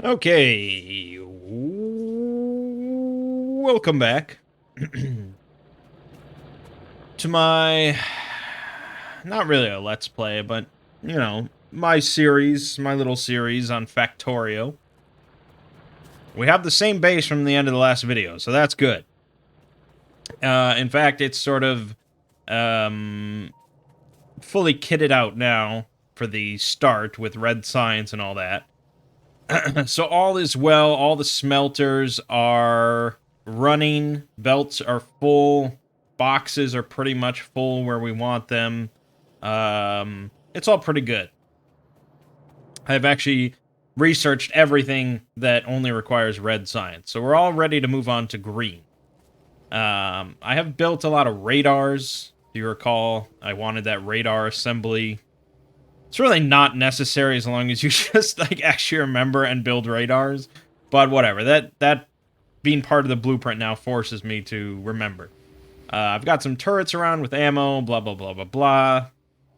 Okay, welcome back to my, not really a let's play, but, my series, my little series on Factorio. We have the same base from the end of the last video, so that's good. In fact, it's sort of, um, fully kitted out now for the start with red science and all that. So all is well. All the smelters are running. Belts are full. Boxes are pretty much full where we want them. It's all pretty good. I've actually researched everything that only requires red science. So we're all ready to move on to green. I have built a lot of radars. If you recall, I wanted that radar assembly. It's really not necessary as long as you just like actually remember and build radars. But whatever. That being part of the blueprint now forces me to remember. I've got some turrets around with ammo, blah blah blah blah blah.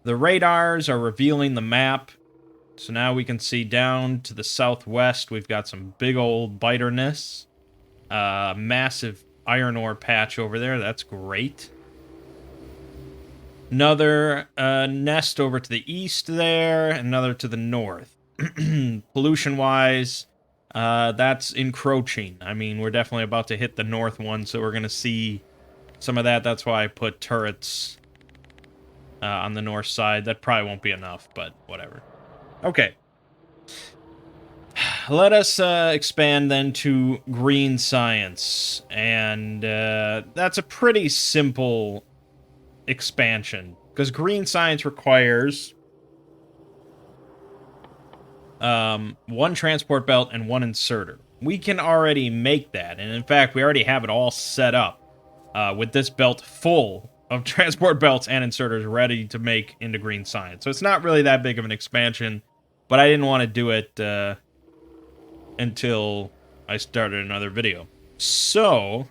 The radars are revealing the map. So now we can see down to the southwest, we've got some big old biterness. Massive iron ore patch over there. That's great. Another nest over to the east there, another to the north. Pollution-wise, that's encroaching. I mean, we're definitely about to hit the north one, so we're going to see some of that. That's why I put turrets on the north side. That probably won't be enough, but whatever. Okay. Let us expand then to green science. And that's a pretty simple expansion, because green science requires one transport belt and one inserter. We can already make that, and in fact, we already have it all set up with this belt full of transport belts and inserters ready to make into green science. So it's not really that big of an expansion, but I didn't want to do it until I started another video. So,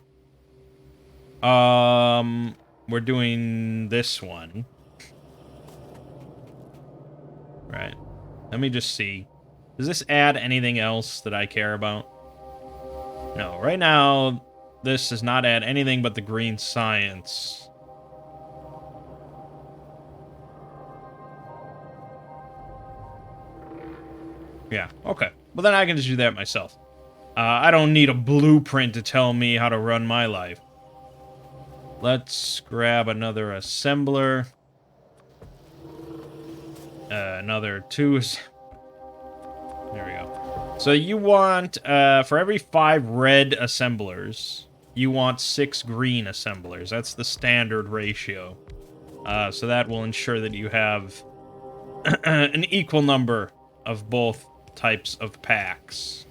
we're doing this one. Right. Let me just see. Does this add anything else that I care about? No. Right now, this does not add anything but the green science. Yeah, okay. Well, then I can just do that myself. I don't need a blueprint to tell me how to run my life. Let's grab another assembler. Another two. There we go. So you want, for every 5 red assemblers, you want 6 green assemblers. That's the standard ratio. So that will ensure that you have an equal number of both types of packs.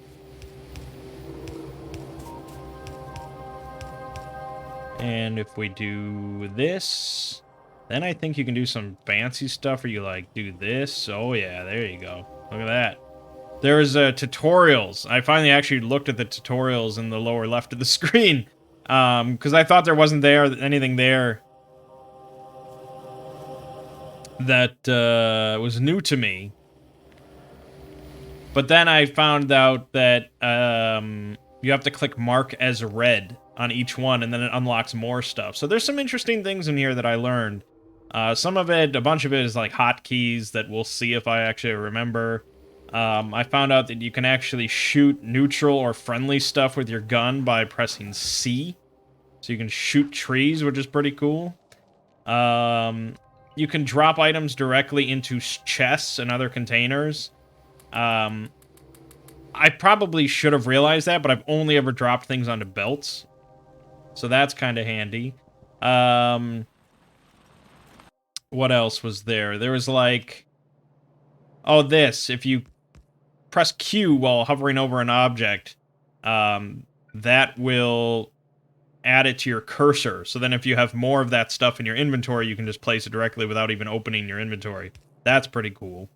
And if we do this, then I think you can do some fancy stuff where you, like, do this. Oh, yeah, there you go. Look at that. There's tutorials. I finally actually looked at the tutorials in the lower left of the screen. Because I thought there wasn't anything there that was new to me. But then I found out that you have to click mark as red on each one, and then it unlocks more stuff. So there's some interesting things in here that I learned. Some of it, a bunch of it is like hotkeys that we'll see if I actually remember. I found out that you can actually shoot neutral or friendly stuff with your gun by pressing C. So you can shoot trees, which is pretty cool. You can drop items directly into chests and other containers. I probably should have realized that, but I've only ever dropped things onto belts. So that's kind of handy. What else was there? There was like... Oh, this. If you press Q while hovering over an object, that will add it to your cursor. So then if you have more of that stuff in your inventory, you can just place it directly without even opening your inventory. That's pretty cool.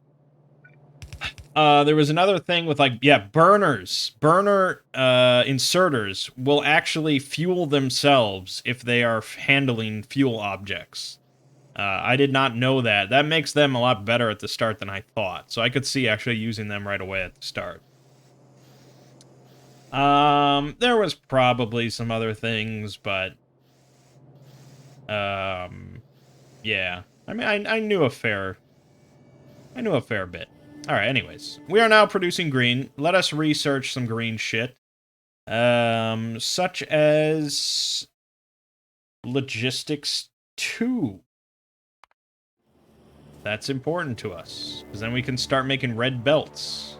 There was another thing with, like, yeah, burners. Burner inserters will actually fuel themselves if they are handling fuel objects. I did not know that. That makes them a lot better at the start than I thought. So I could see actually using them right away at the start. There was probably some other things, but yeah. I mean, I knew a fair bit. All right. Anyways, we are now producing green. Let us research some green shit. Such as logistics 2. That's important to us, because then we can start making red belts.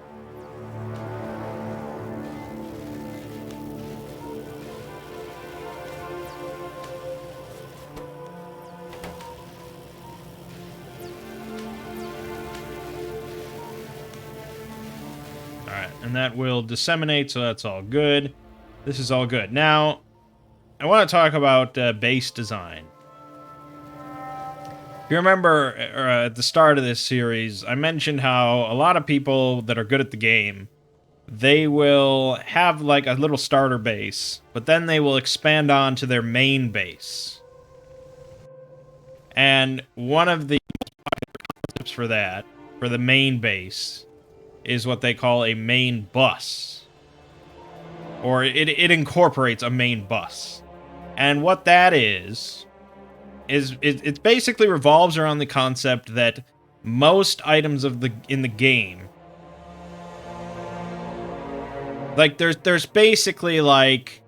Alright, and that will disseminate, so that's all good. This is all good. Now, I want to talk about base design. If you remember at the start of this series, I mentioned how a lot of people that are good at the game, they will have like a little starter base, but then they will expand on to their main base. And one of the concepts for that, for the main base, is what they call a main bus. Or it incorporates a main bus. And what that is it basically revolves around the concept that most items in the game, like there's basically like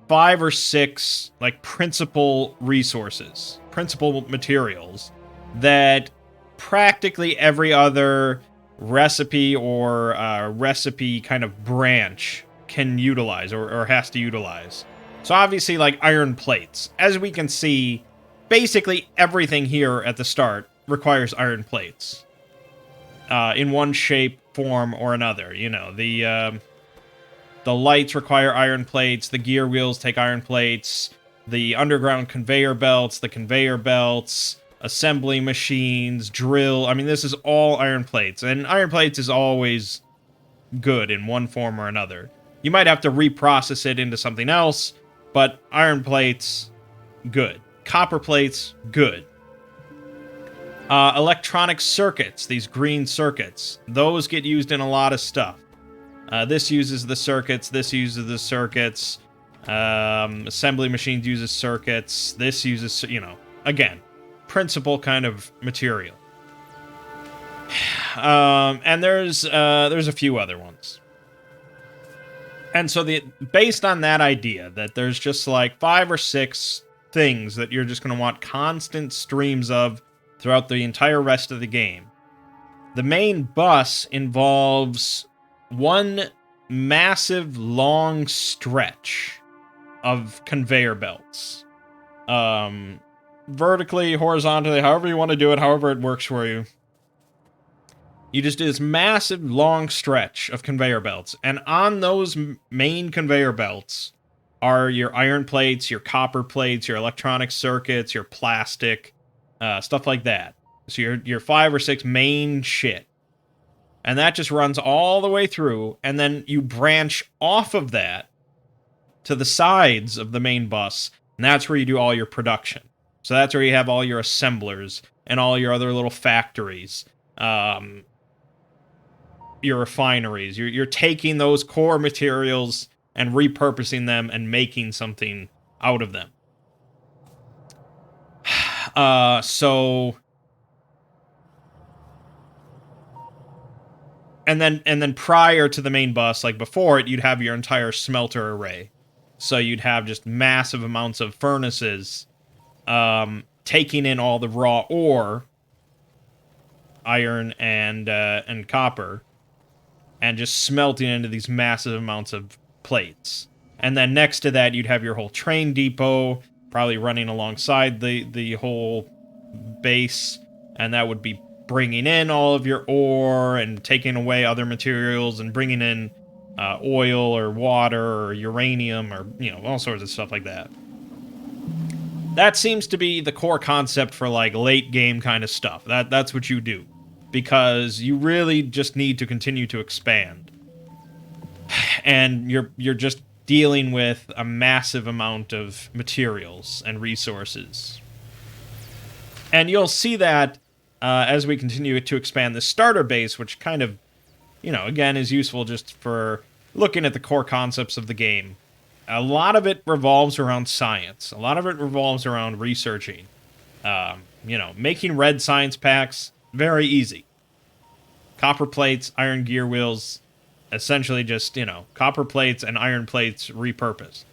5 or 6 like principal resources, principal materials that practically every other recipe or recipe kind of branch can utilize or has to utilize. So obviously, like iron plates, as we can see, basically everything here at the start requires iron plates in one shape, form, or another. You know, the lights require iron plates, the gear wheels take iron plates, the underground conveyor belts, the conveyor belts, assembly machines, drill. I mean, this is all iron plates, and iron plates is always good in one form or another. You might have to reprocess it into something else, but iron plates, good. Copper plates, good. Electronic circuits, these green circuits, those get used in a lot of stuff. This uses the circuits, this uses the circuits. Assembly machines uses circuits. This uses, you know, again, principal kind of material. And there's a few other ones. And so based on that idea that there's just like 5 or 6 things that you're just going to want constant streams of throughout the entire rest of the game, the main bus involves one massive long stretch of conveyor belts. Vertically, horizontally, however you want to do it, however it works for you. You just do this massive long stretch of conveyor belts, and on those main conveyor belts are your iron plates, your copper plates, your electronic circuits, your plastic, stuff like that. So your 5 or 6 main shit. And that just runs all the way through, and then you branch off of that to the sides of the main bus, and that's where you do all your production. So that's where you have all your assemblers and all your other little factories. Your refineries. You're taking those core materials and repurposing them and making something out of them. So and then prior to the main bus, like before it, you'd have your entire smelter array. So you'd have just massive amounts of furnaces taking in all the raw ore, iron and copper, and just smelting into these massive amounts of plates. And then next to that, you'd have your whole train depot, probably running alongside the whole base, and that would be bringing in all of your ore and taking away other materials and bringing in oil or water or uranium or, you know, all sorts of stuff like that. That seems to be the core concept for, like, late game kind of stuff. That's what you do. Because you really just need to continue to expand. And you're just dealing with a massive amount of materials and resources. And you'll see that as we continue to expand the starter base, which kind of, you know, again, is useful just for looking at the core concepts of the game, a lot of it revolves around science. A lot of it revolves around researching. Making red science packs, very easy. Copper plates, iron gear wheels, essentially just, copper plates and iron plates repurposed.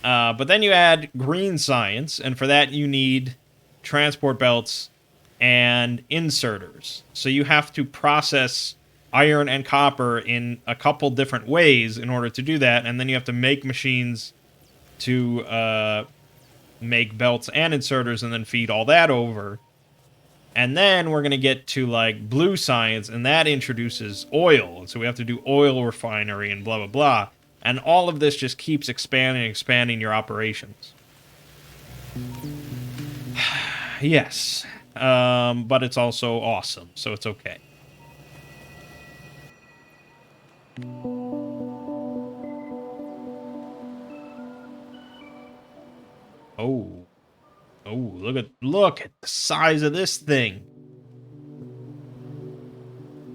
But then you add green science, and for that you need transport belts and inserters. So you have to process iron and copper in a couple different ways in order to do that, and then you have to make machines to make belts and inserters and then feed all that over. And then we're going to get to like blue science, and that introduces oil. And so we have to do oil refinery and blah, blah, blah. And all of this just keeps expanding your operations. Yes. But it's also awesome, so it's okay. Oh. Oh, look at the size of this thing.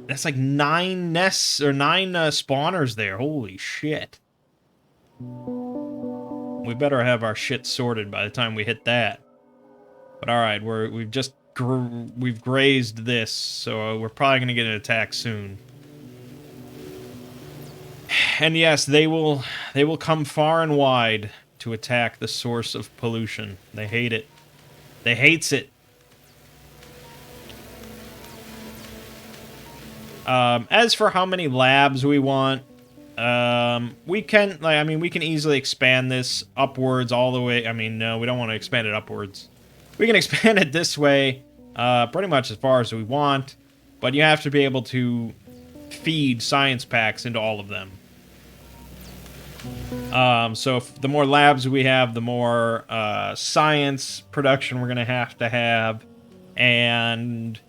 That's like 9 nests or 9 spawners there. Holy shit. We better have our shit sorted by the time we hit that. But all right, we've grazed this, so we're probably going to get an attack soon. And yes, they will come far and wide to attack the source of pollution. They hate it. They hates it. As for how many labs we want, we can easily expand this upwards all the way. I mean, no, we don't want to expand it upwards. We can expand it this way, pretty much as far as we want, but you have to be able to feed science packs into all of them. So the more labs we have, the more science production we're going to have, and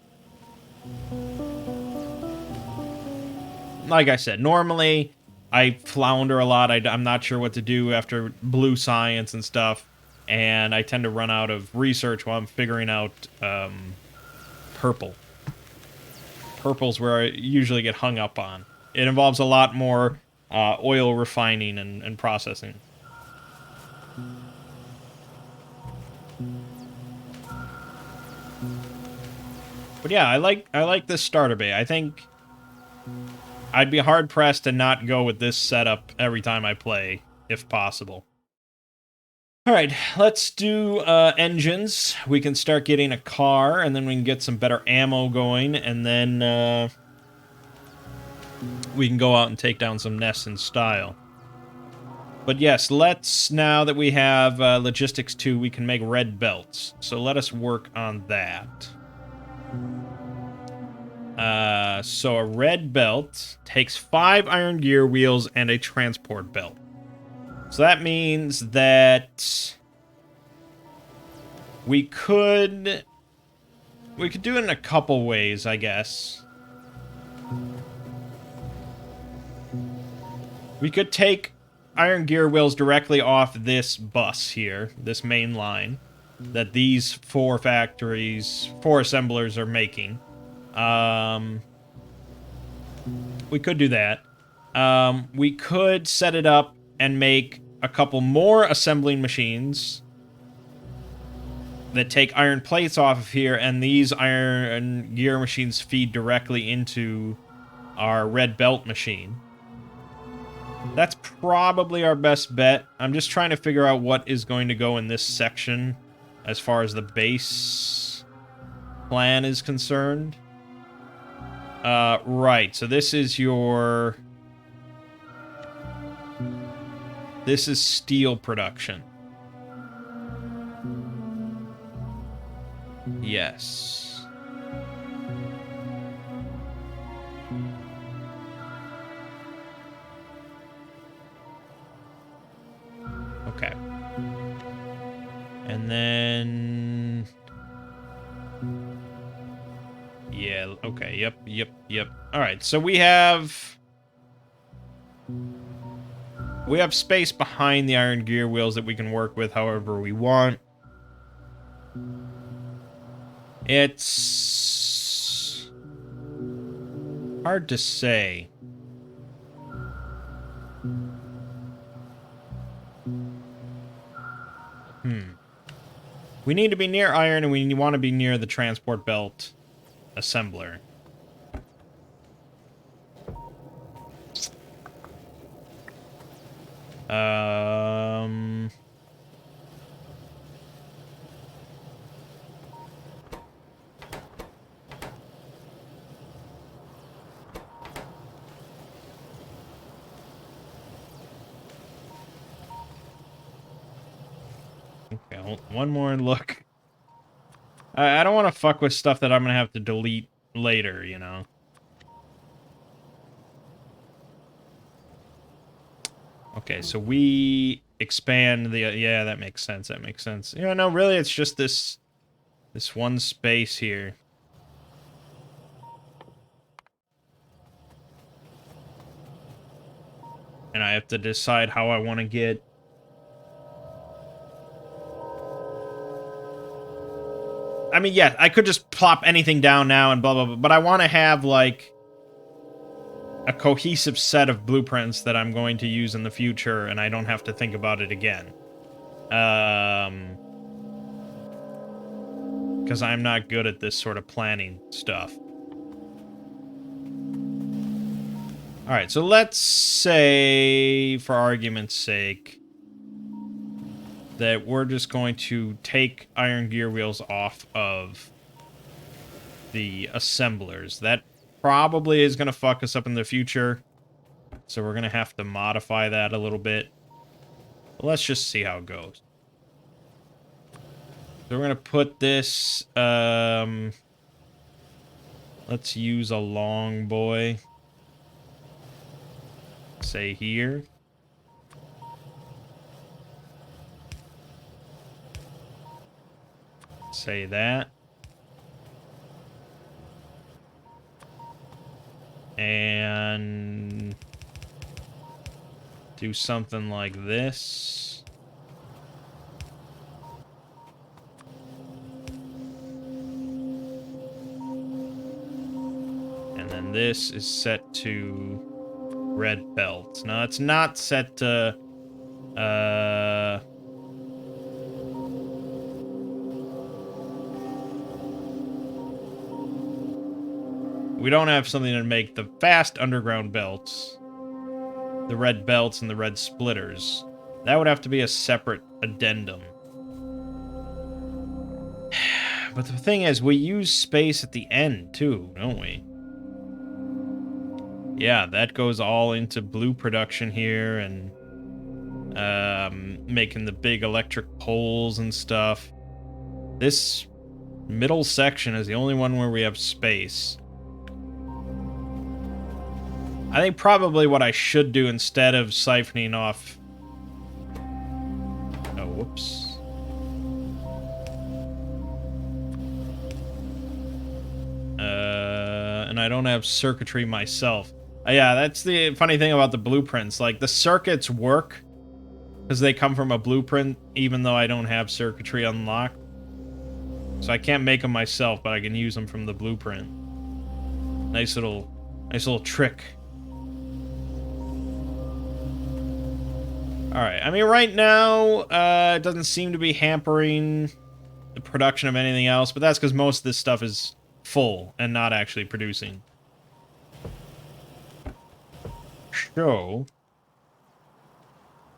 like I said, normally I flounder a lot. I'm not sure what to do after blue science and stuff, and I tend to run out of research while I'm figuring out purple. Purple's where I usually get hung up on. It involves a lot more oil refining and processing. But yeah, I like this starter bay. I think I'd be hard pressed to not go with this setup every time I play, if possible. All right, let's do engines. We can start getting a car, and then we can get some better ammo going, and then we can go out and take down some nests in style. But yes, now that we have Logistics 2, we can make red belts. So let us work on that. So a red belt takes 5 iron gear wheels and a transport belt. So that means that we could do it in a couple ways, I guess. We could take iron gear wheels directly off this bus here, this main line, that these 4 assemblers are making. We could do that. We could set it up and make a couple more assembling machines that take iron plates off of here, and these iron gear machines feed directly into our red belt machine. That's probably our best bet. I'm just trying to figure out what is going to go in this section as far as the base plan is concerned. Right, so this is steel production. Yes. Okay. And then... yeah, okay, yep. Alright, so we have space behind the iron gear wheels that we can work with however we want. It's hard to say. We need to be near iron, and we want to be near the transport belt assembler. Okay, one more look. I don't want to fuck with stuff that I'm going to have to delete later, you know? Okay, so we expand the... yeah, that makes sense, that makes sense. Yeah, no, really, it's just this one space here. And I have to decide how I want to get... I mean, yeah, I could just plop anything down now and blah, blah, blah, but I want to have, like, a cohesive set of blueprints that I'm going to use in the future, and I don't have to think about it again. Because I'm not good at this sort of planning stuff. Alright, so let's say, for argument's sake, that we're just going to take iron gear wheels off of the assemblers. That probably is going to fuck us up in the future, so we're going to have to modify that a little bit. But let's just see how it goes. So we're going to put this, let's use a long boy. Say here. Say that. And do something like this. And then this is set to red belt. Now, it's not set to, we don't have something to make the fast underground belts, the red belts and the red splitters. That would have to be a separate addendum. But the thing is, we use space at the end, too, don't we? Yeah, that goes all into blue production here, and making the big electric poles and stuff. This middle section is the only one where we have space. I think probably what I should do instead of siphoning off... oh, whoops. And I don't have circuitry myself. Yeah, that's the funny thing about the blueprints. Like, the circuits work because they come from a blueprint, even though I don't have circuitry unlocked. So I can't make them myself, but I can use them from the blueprint. Nice little trick. Alright, I mean, right now, it doesn't seem to be hampering the production of anything else, but that's because most of this stuff is full and not actually producing. So,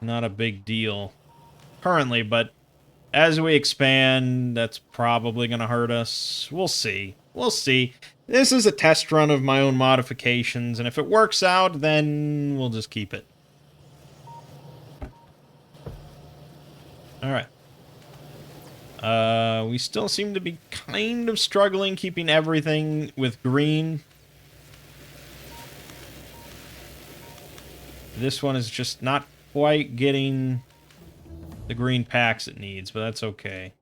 not a big deal currently, but as we expand, that's probably going to hurt us. We'll see. We'll see. This is a test run of my own modifications, and if it works out, then we'll just keep it. Alright. We still seem to be kind of struggling keeping everything with green. This one is just not quite getting the green packs it needs, but that's okay.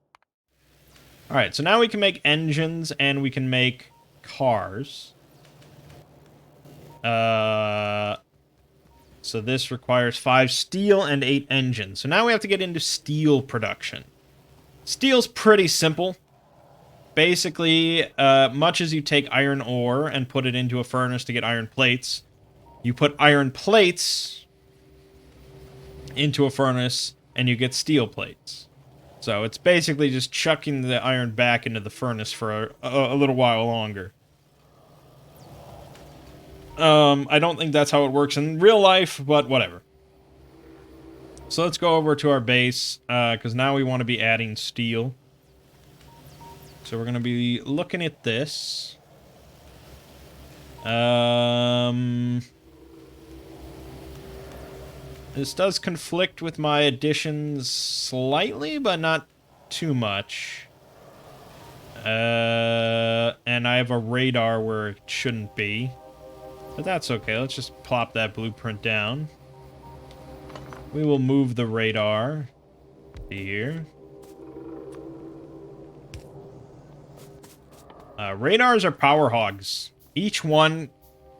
Alright, so now we can make engines and we can make cars. So this requires 5 steel and 8 engines. So now we have to get into steel production. Steel's pretty simple. Basically, much as you take iron ore and put it into a furnace to get iron plates, you put iron plates into a furnace and you get steel plates. So it's basically just chucking the iron back into the furnace for a little while longer. I don't think that's how it works in real life, but whatever. So let's go over to our base, because now we want to be adding steel. So we're going to be looking at this. This does conflict with my additions slightly, but not too much. And I have a radar where it shouldn't be. But that's okay. Let's just plop that blueprint down. We will move the radar here. Radars are power hogs. Each one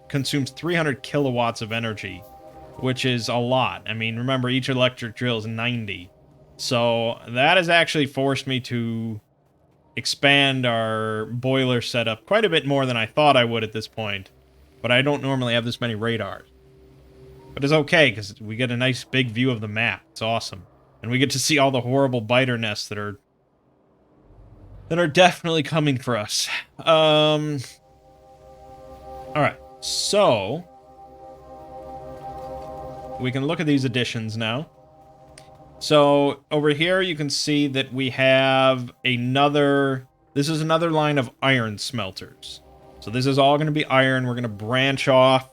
consumes 300 kilowatts of energy, which is a lot. I mean, remember, each electric drill is 90. So that has actually forced me to expand our boiler setup quite a bit more than I thought I would at this point. But I don't normally have this many radars. But it's okay, because we get a nice big view of the map. It's awesome. And we get to see all the horrible biter nests that are definitely coming for us. Alright, so we can look at these additions now. So over here you can see that we have another, this is another line of iron smelters. So this is all going to be iron. We're going to branch off.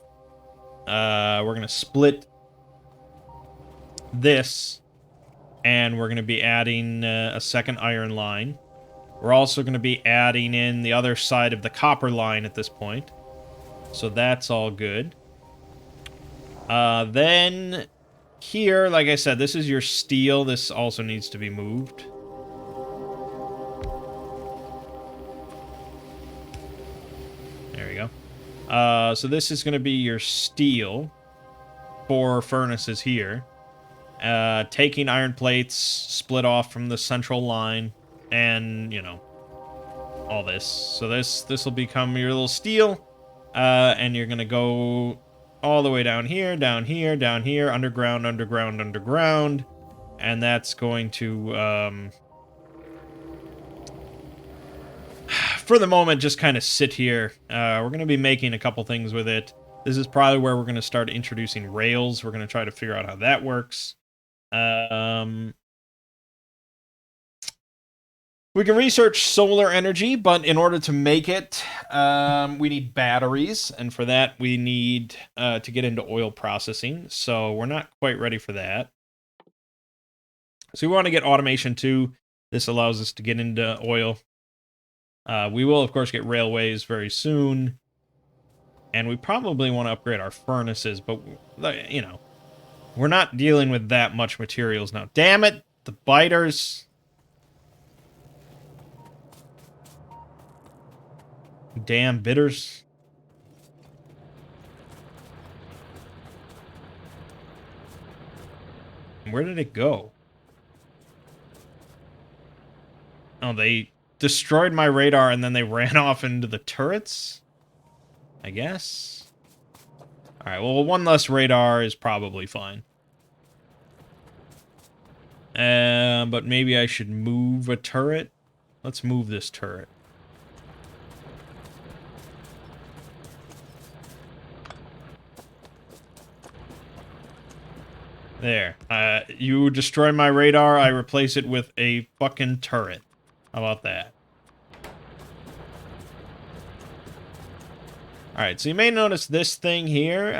We're going to split this, and we're going to be adding a second iron line. We're also going to be adding in the other side of the copper line at this point. So that's all good. Then here, like I said, this is your steel. This also needs to be moved. There we go. So this is going to be your steel. 4 furnaces here. Taking iron plates, split off from the central line, and, you know, all this. So this will become your little steel, and you're going to go all the way down here, down here, down here, underground, underground, underground, and that's going to, for the moment, just kind of sit here. We're going to be making a couple things with it. This is probably where we're going to start introducing rails. We're going to try to figure out how that works. We can research solar energy, but in order to make it, we need batteries, and for that we need to get into oil processing, so we're not quite ready for that. So we want to get automation too. This allows us to get into oil. We will, of course, get railways very soon, and we probably want to upgrade our furnaces, but, you know, we're not dealing with that much materials now. Damn it! The biters... Damn bitters. Where did it go? Oh, they destroyed my radar and then they ran off into the turrets? I guess? Alright, well, one less radar is probably fine. But maybe I should move a turret? Let's move this turret. There. You destroy my radar, I replace it with a fucking turret. How about that? Alright, so you may notice this thing here.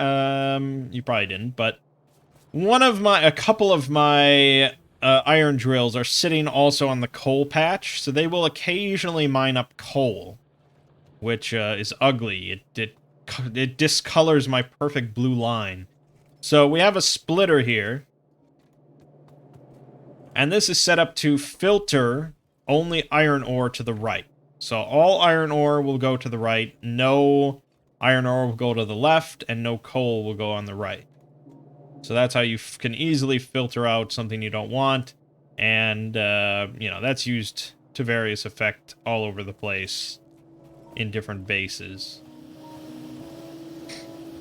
You probably didn't, but a couple of my iron drills are sitting also on the coal patch, so they will occasionally mine up coal, which is ugly. It discolors my perfect blue line. So we have a splitter here, and this is set up to filter only iron ore to the right. So all iron ore will go to the right, no iron ore will go to the left, and no coal will go on the right. So that's how you can easily filter out something you don't want, and, you know, that's used to various effect all over the place in different bases.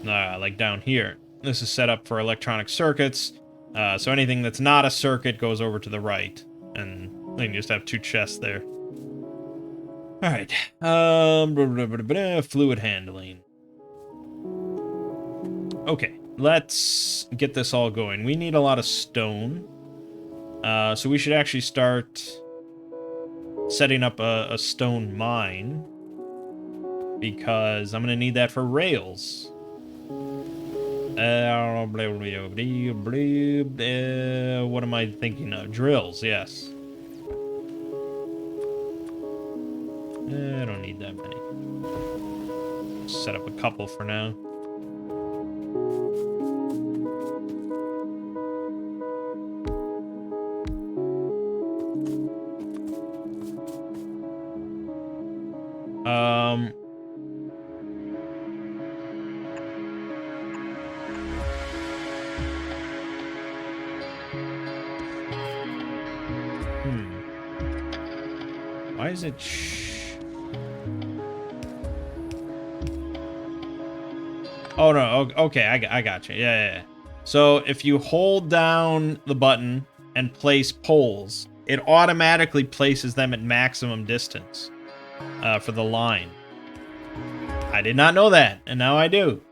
Like down here. This is set up for electronic circuits, so anything that's not a circuit goes over to the right, and can just have 2 chests there. Alright. Fluid handling. Okay, let's get this all going. We need a lot of stone. So we should actually start setting up a stone mine. Because I'm going to need that for rails. What am I thinking of? Drills, yes. I don't need that many. Set up a couple for now. Why is it Oh, no. Okay, I got you. Yeah. So if you hold down the button and place poles, it automatically places them at maximum distance for the line. I did not know that, and now I do.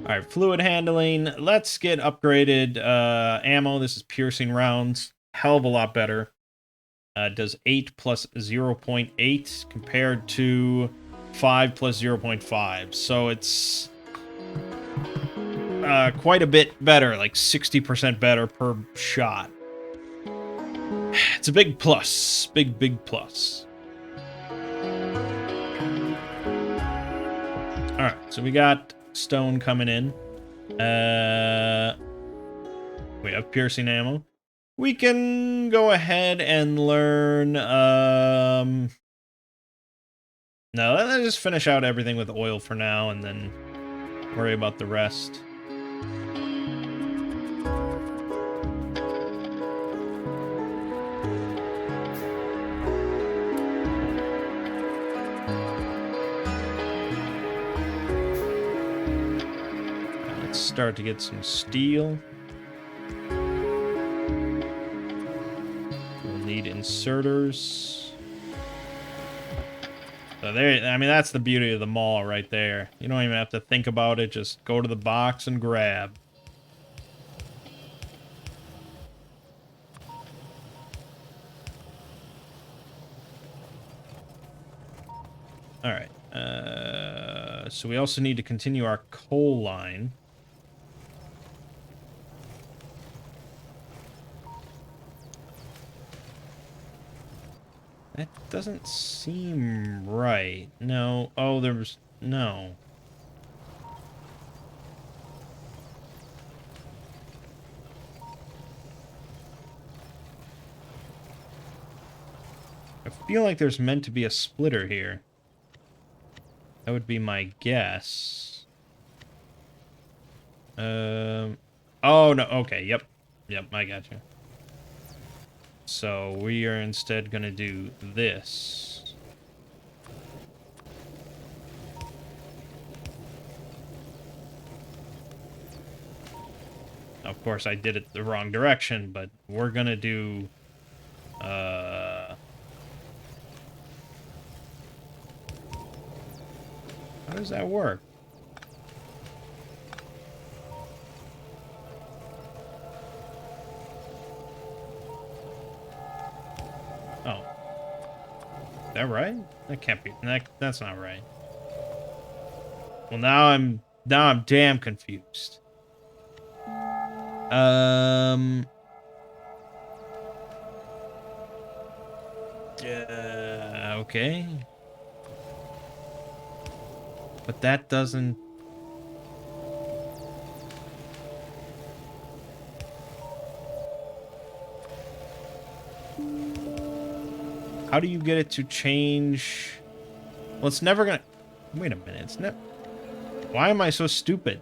All right, fluid handling. Let's get upgraded ammo. This is piercing rounds. Hell of a lot better. Does 8 plus 0.8 compared to 5 plus 0.5. So it's quite a bit better, like 60% better per shot. It's a big plus. Big plus. Alright, so we got stone coming in. We have piercing ammo. We can go ahead and learn, no, let's just finish out everything with oil for now and then worry about the rest. Let's start to get some steel. Need inserters. So there, I mean, that's the beauty of the mall right there. You don't even have to think about it. Just go to the box and grab. All right. So we also need to continue our coal line. That doesn't seem right. No. Oh, there was... No. I feel like there's meant to be a splitter here. That would be my guess. Oh, no. Okay, yep. Yep, I got you. So we are instead going to do this. Of course, I did it the wrong direction, but we're going to do... How does that work? Oh. Is that right? That can't be... That's not right. Well, now I'm damn confused. Okay. But that doesn't... How do you get it to change? Well, it's never gonna... Wait a minute, it's never... Why am I so stupid?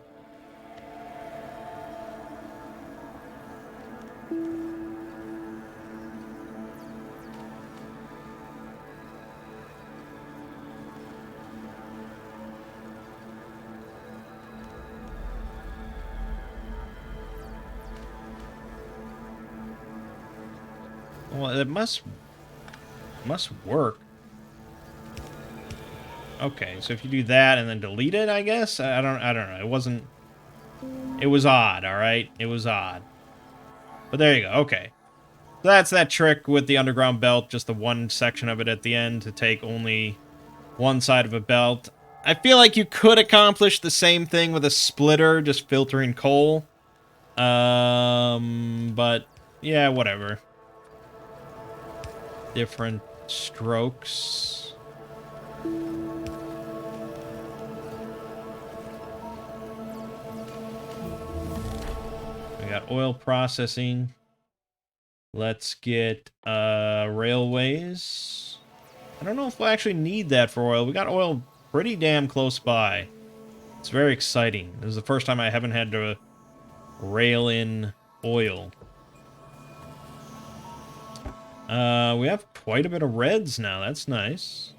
Well, it must work. Okay, so if you do that and then delete it, I guess? I don't know. It wasn't... It was odd, alright? It was odd. But there you go, okay. So that's that trick with the underground belt, just the one section of it at the end to take only one side of a belt. I feel like you could accomplish the same thing with a splitter, just filtering coal. But yeah, whatever. Different strokes. We got oil processing. Let's get railways. I don't know if we'll actually need that for oil. We got oil pretty damn close by. It's very exciting. This is the first time I haven't had to rail in oil. We have quite a bit of reds now. That's nice.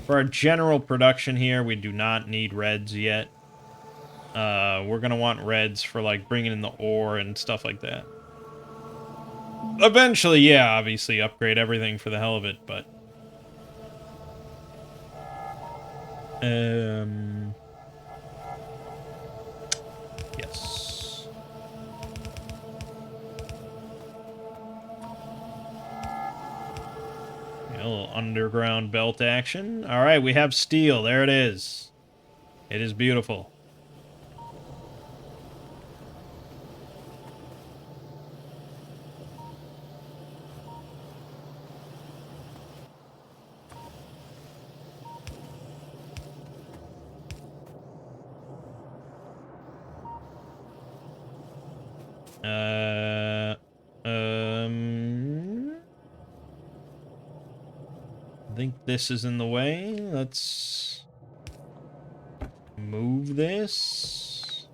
For our general production here, we do not need reds yet. We're gonna want reds for, like, bringing in the ore and stuff like that. Eventually, yeah, obviously upgrade everything for the hell of it, but... Yes. A little underground belt action. Alright, we have steel. There it is. It is beautiful. I think this is in the way. Let's move this.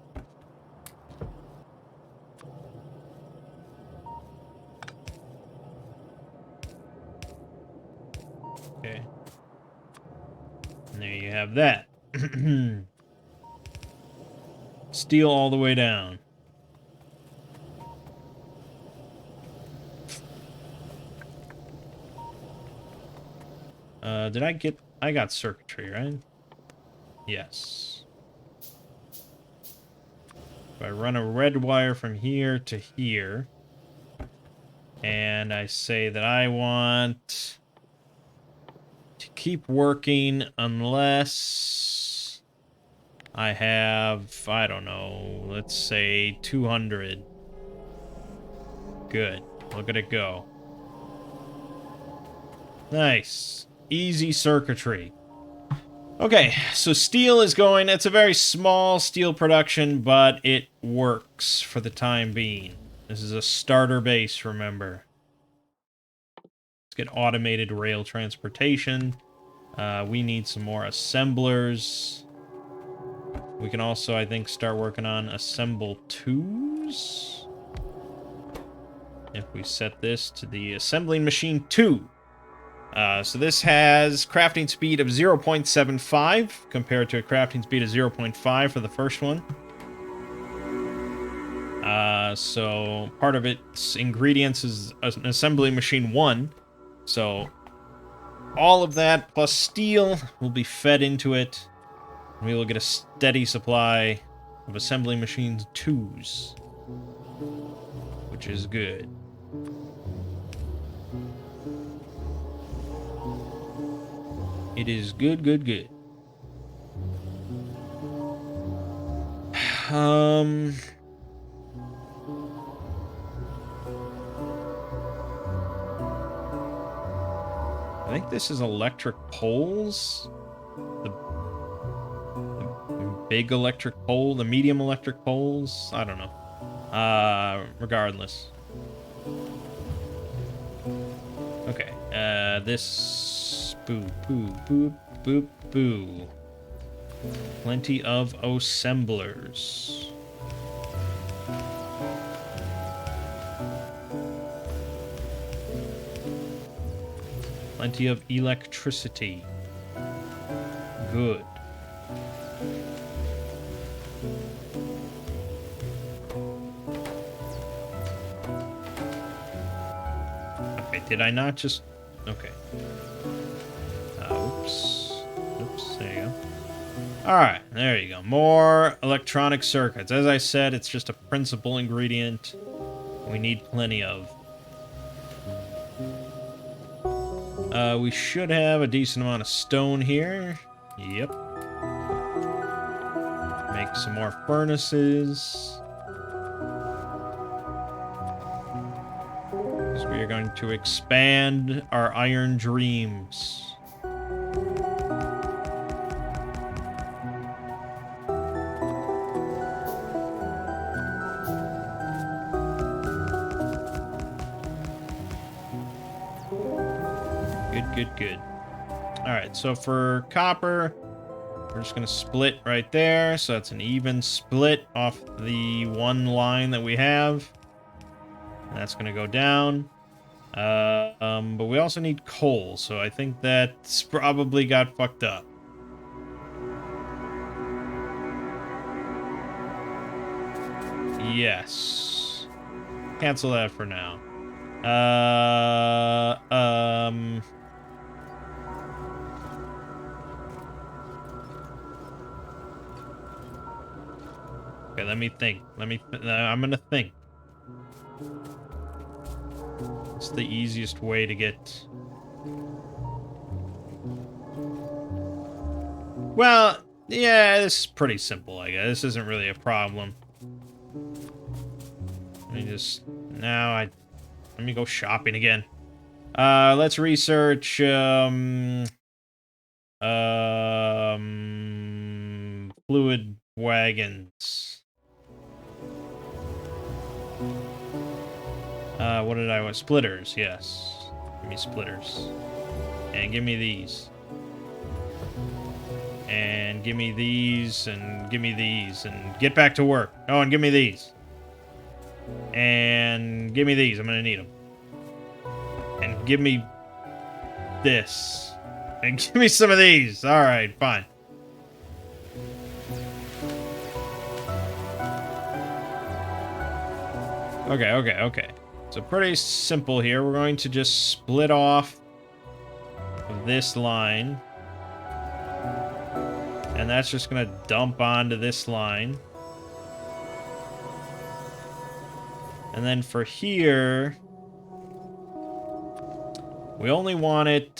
Okay. And there you have that. Steel all the way down. Did I get... I got circuitry, right? Yes. If I run a red wire from here to here, and I say that I want to keep working unless I have, I don't know, let's say 200. Good. Look at it go. Nice. Easy circuitry. Okay, so steel is going. It's a very small steel production, but it works for the time being. This is a starter base, remember. Let's get automated rail transportation. We need some more assemblers. We can also, I think, start working on assemble 2s. If we set this to the assembling machine 2. So this has crafting speed of 0.75 compared to a crafting speed of 0.5 for the first one. So part of its ingredients is an assembly machine 1. So all of that plus steel will be fed into it. And we will get a steady supply of assembly machines 2s, which is good. It is good, good, good. I think this is electric poles. The big electric pole, the medium electric poles. I don't know. Regardless. Okay. This boo, boo, boo, boo, boo. Plenty of assemblers. Plenty of electricity. Good. Did I not just... Okay. Oops. Oops, there you go. Alright, there you go. More electronic circuits. As I said, it's just a principal ingredient we need plenty of. We should have a decent amount of stone here. Yep. Make some more furnaces. Because we are going to expand our iron dreams. Good. Alright, so for copper, we're just going to split right there. So that's an even split off the one line that we have. And that's going to go down. But we also need coal, so I think that's probably got fucked up. Yes. Cancel that for now. Okay, let me think. I'm gonna think. It's the easiest way to get... Well, yeah, this is pretty simple, I guess. This isn't really a problem. Let me just... Let me go shopping again. Let's research, fluid wagons. What did I want? Splitters, yes. Give me splitters. And give me these. And give me these, and give me these, and get back to work. Oh, and give me these. And give me these, I'm gonna need them. And give me this. And give me some of these. Alright, fine. Okay. So pretty simple here. We're going to just split off of this line. And that's just going to dump onto this line. And then for here, we only want it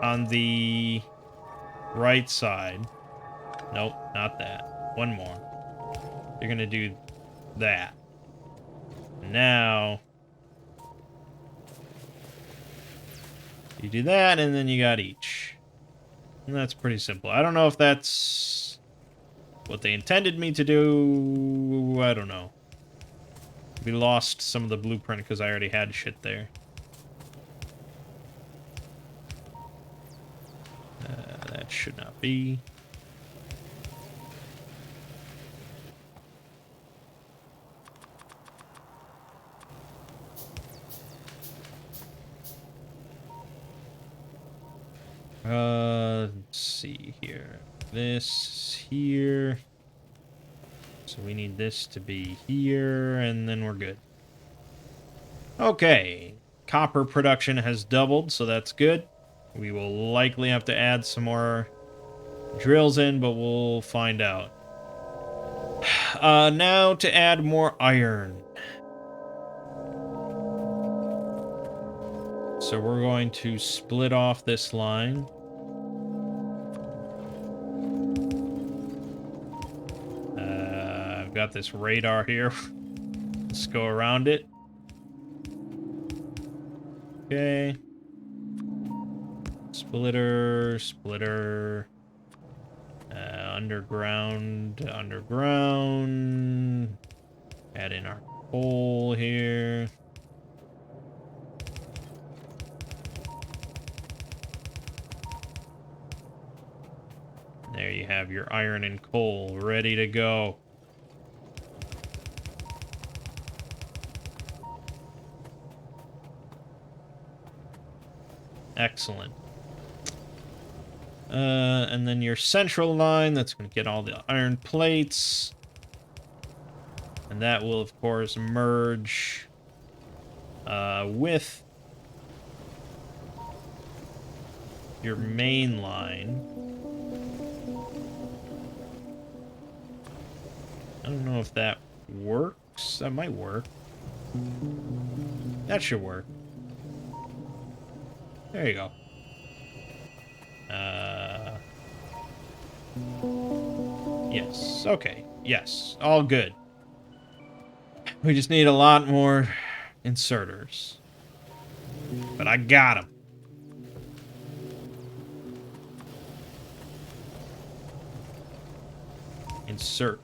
on the right side. Nope, not that. One more. You're going to do that. Now, you do that, and then you got each. And that's pretty simple. I don't know if that's what they intended me to do. I don't know. We lost some of the blueprint because I already had shit there. That should not be. Let's see here. This here. So we need this to be here, and then we're good. Okay. Copper production has doubled, so that's good. We will likely have to add some more drills in, but we'll find out. Now to add more iron. So we're going to split off this line. I've got this radar here. Let's go around it. Okay. Splitter. Underground. Add in our coal here. There you have your iron and coal ready to go. Excellent. And then your central line, that's going to get all the iron plates. And that will, of course, merge with your main line. I don't know if that works. That might work. That should work. There you go. Yes. Okay. Yes. All good. We just need a lot more inserters. But I got them. Insert.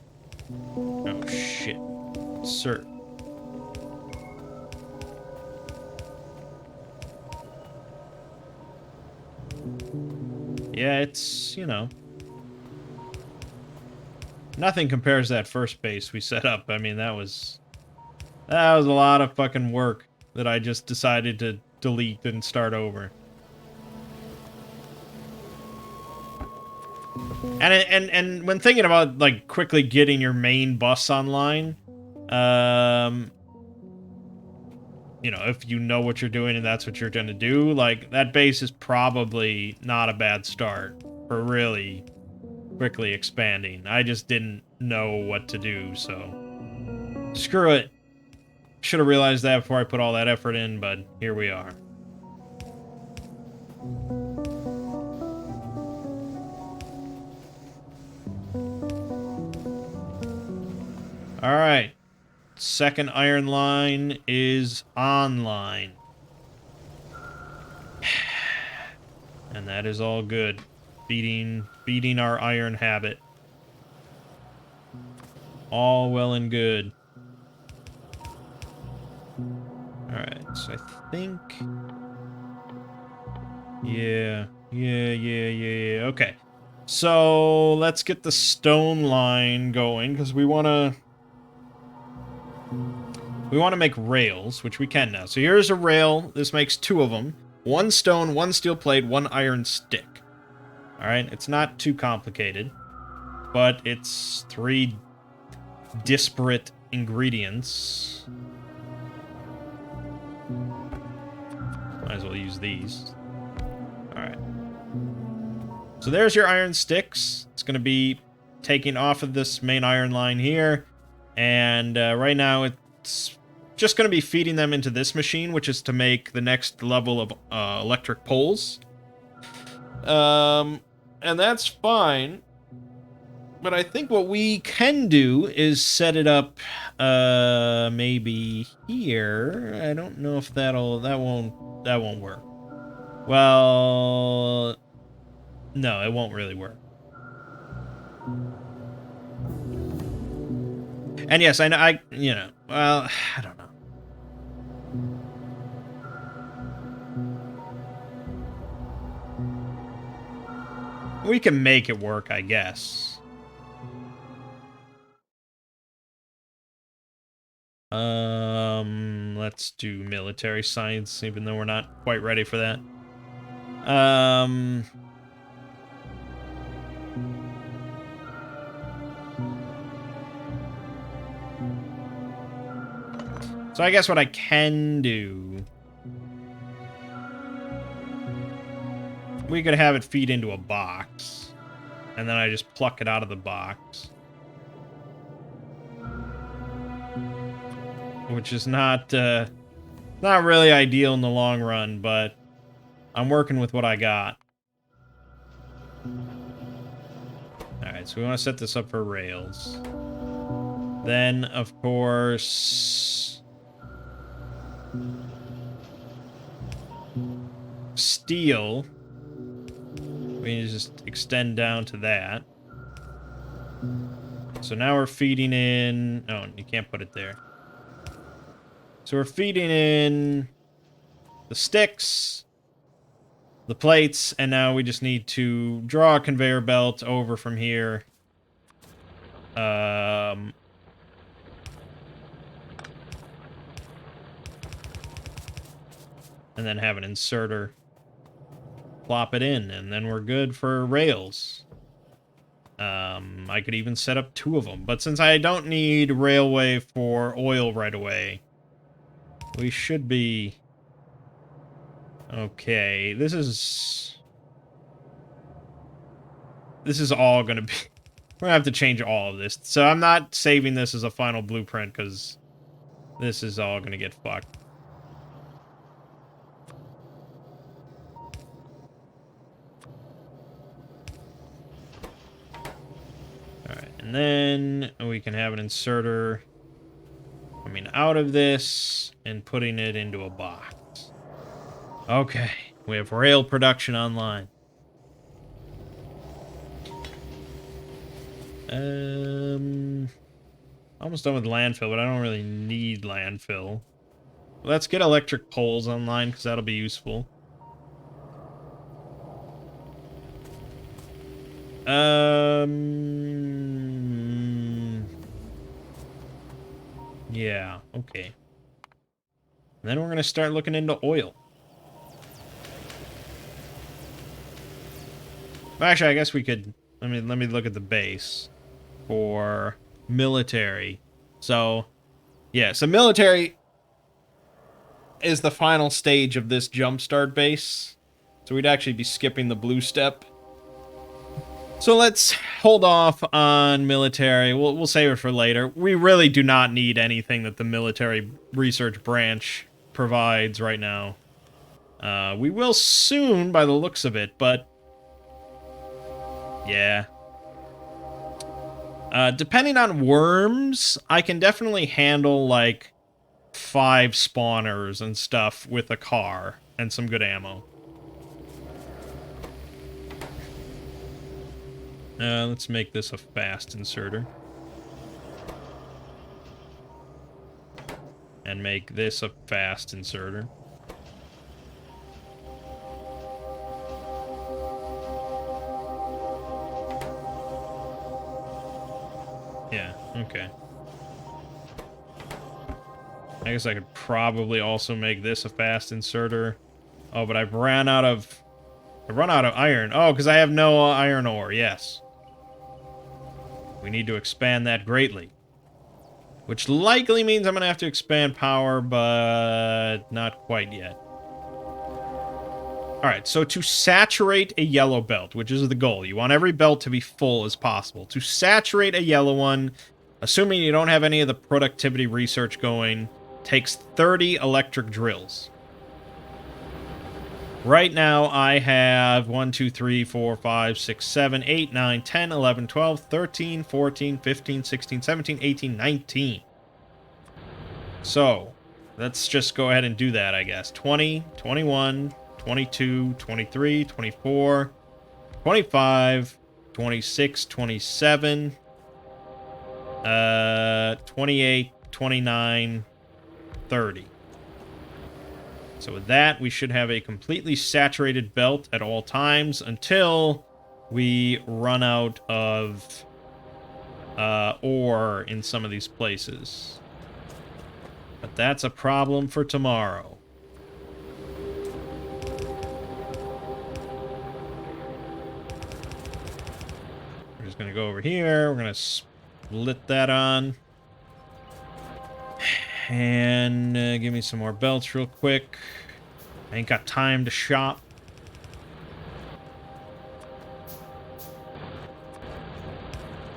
Oh, shit. Insert. Yeah, it's, you know... Nothing compares to that first base we set up. I mean, that was a lot of fucking work that I just decided to delete and start over. And when thinking about, like, quickly getting your main bus online, you know, if you know what you're doing and that's what you're gonna do, like, that base is probably not a bad start for really quickly expanding. I just didn't know what to do, so screw it. Should have realized that before I put all that effort in, but here we are. Alright. Second iron line is online. And that is all good. Feeding our iron habit. All well and good. Alright, so I think... Yeah. Okay. So, let's get the stone line going, because we want to... We want to make rails, which we can now. So here's a rail. This makes 2 of them. 1 stone, 1 steel plate, 1 iron stick. Alright, it's not too complicated. But it's 3 disparate ingredients. Might as well use these. Alright. So there's your iron sticks. It's going to be taking off of this main iron line here. And right now it's just going to be feeding them into this machine, which is to make the next level of electric poles. And that's fine. But I think what we can do is set it up maybe here. I don't know if that won't work. Well, no, it won't really work. And yes, I know, you know, well, I don't know. We can make it work, I guess. Let's do military science, even though we're not quite ready for that. So I guess what I can do... We could have it feed into a box. And then I just pluck it out of the box. Which is not really ideal in the long run, but I'm working with what I got. Alright, so we want to set this up for rails. Then, of course... steel. We need to just extend down to that. So now we're feeding in... Oh, you can't put it there. So we're feeding in the sticks, the plates, and now we just need to draw a conveyor belt over from here. And then have an inserter. Plop it in, and then we're good for rails. I could even set up 2 of them, but since I don't need railway for oil right away, we should be... Okay, this is all gonna be... We're gonna have to change all of this. So I'm not saving this as a final blueprint, because this is all gonna get fucked. Alright, and then we can have an inserter coming out of this and putting it into a box. Okay, we have rail production online. Almost done with landfill, but I don't really need landfill. Let's get electric poles online, because that'll be useful. Yeah, okay. And then we're gonna start looking into oil. Actually, I guess we could... let me look at the base for military. So, yeah, so military is the final stage of this jumpstart base. So we'd actually be skipping the blue step. So let's hold off on military. We'll save it for later. We really do not need anything that the military research branch provides right now. We will soon, by the looks of it, but... yeah. Depending on worms, I can definitely handle, like, 5 spawners and stuff with a car and some good ammo. Let's make this a fast inserter. And make this a fast inserter. Yeah, okay. I guess I could probably also make this a fast inserter. Oh, but I've run out of iron. Oh, because I have no iron ore, yes. We need to expand that greatly. Which likely means I'm going to have to expand power, but not quite yet. Alright, so to saturate a yellow belt, which is the goal, you want every belt to be full as possible. To saturate a yellow one, assuming you don't have any of the productivity research going, takes 30 electric drills. Right now, I have 1, 2, 3, 4, 5, 6, 7, 8, 9, 10, 11, 12, 13, 14, 15, 16, 17, 18, 19. So, let's just go ahead and do that, I guess. 20, 21, 22, 23, 24, 25, 26, 27, 28, 29, 30. So with that, we should have a completely saturated belt at all times until we run out of ore in some of these places. But that's a problem for tomorrow. We're just going to go over here. We're going to split that on. And give me some more belts real quick. I ain't got time to shop.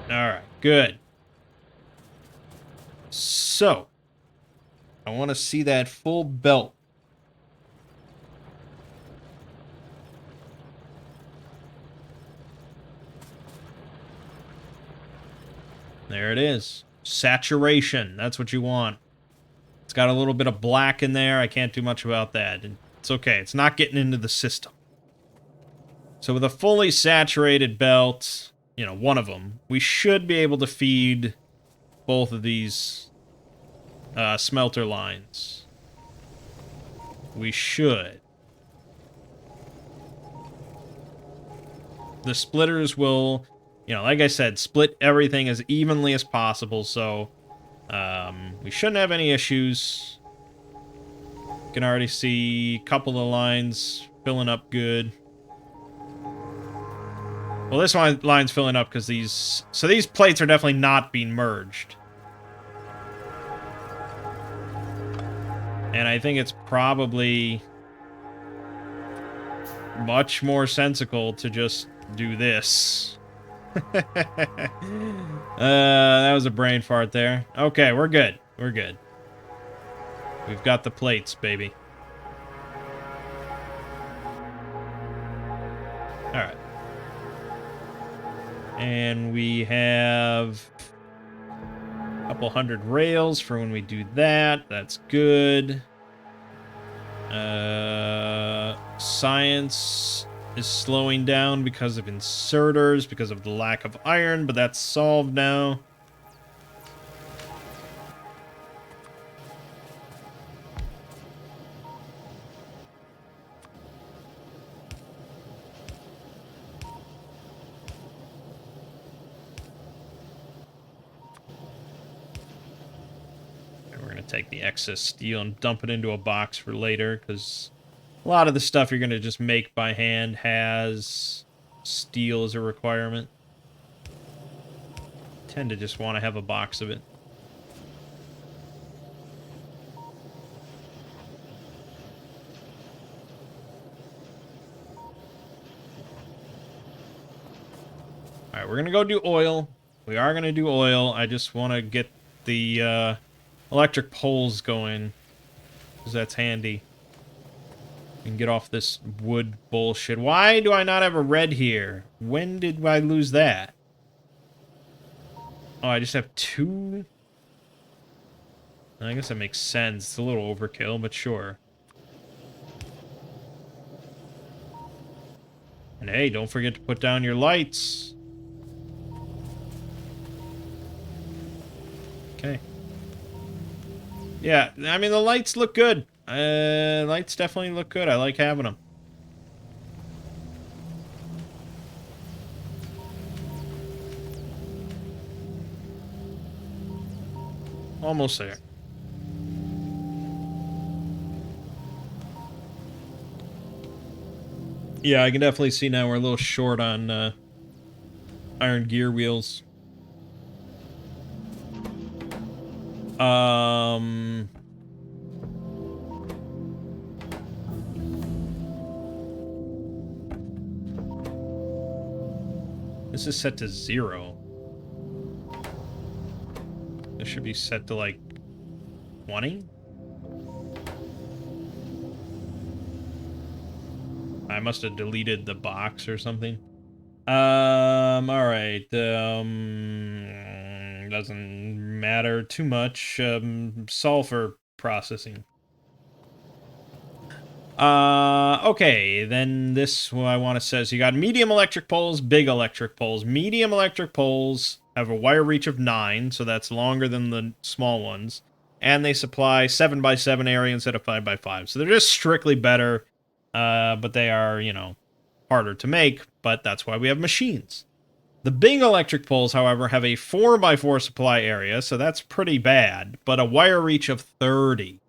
Alright, good. So, I want to see that full belt. There it is. Saturation. That's what you want. It's got a little bit of black in there. I can't do much about that. It's okay. It's not getting into the system. So with a fully saturated belt, you know, one of them, we should be able to feed both of these smelter lines. We should. The splitters will, you know, like I said, split everything as evenly as possible, so we shouldn't have any issues. You can already see a couple of lines filling up good. Well, this line's filling up because these... So these plates are definitely not being merged. And I think it's probably much more sensical to just do this. That was a brain fart there. Okay, we're good. We're good. We've got the plates, baby. Alright. And we have a couple hundred rails for when we do that. That's good. Science is slowing down because of inserters, because of the lack of iron, but that's solved now. Take the excess steel and dump it into a box for later, because a lot of the stuff you're going to just make by hand has steel as a requirement. I tend to just want to have a box of it. Alright, we're going to go do oil. We are going to do oil. I just want to get the electric poles going, because that's handy. And get off this wood bullshit. Why do I not have a red here? When did I lose that? Oh, I just have 2? I guess that makes sense. It's a little overkill, but sure. And hey, don't forget to put down your lights. Okay. Yeah, I mean, the lights look good. Lights definitely look good. I like having them. Almost there. Yeah, I can definitely see now we're a little short on iron gear wheels. This is set to 0. This should be set to, like, 20? I must have deleted the box or something. Alright, doesn't matter too much. Sulfur processing. Okay, then this, what I want to say is you got medium electric poles, big electric poles. Medium electric poles have a wire reach of 9, so that's longer than the small ones. And they supply 7x7 area instead of 5x5. So they're just strictly better, but they are, you know, harder to make, but that's why we have machines. The big electric poles, however, have a 4x4 supply area, so that's pretty bad, but a wire reach of 30.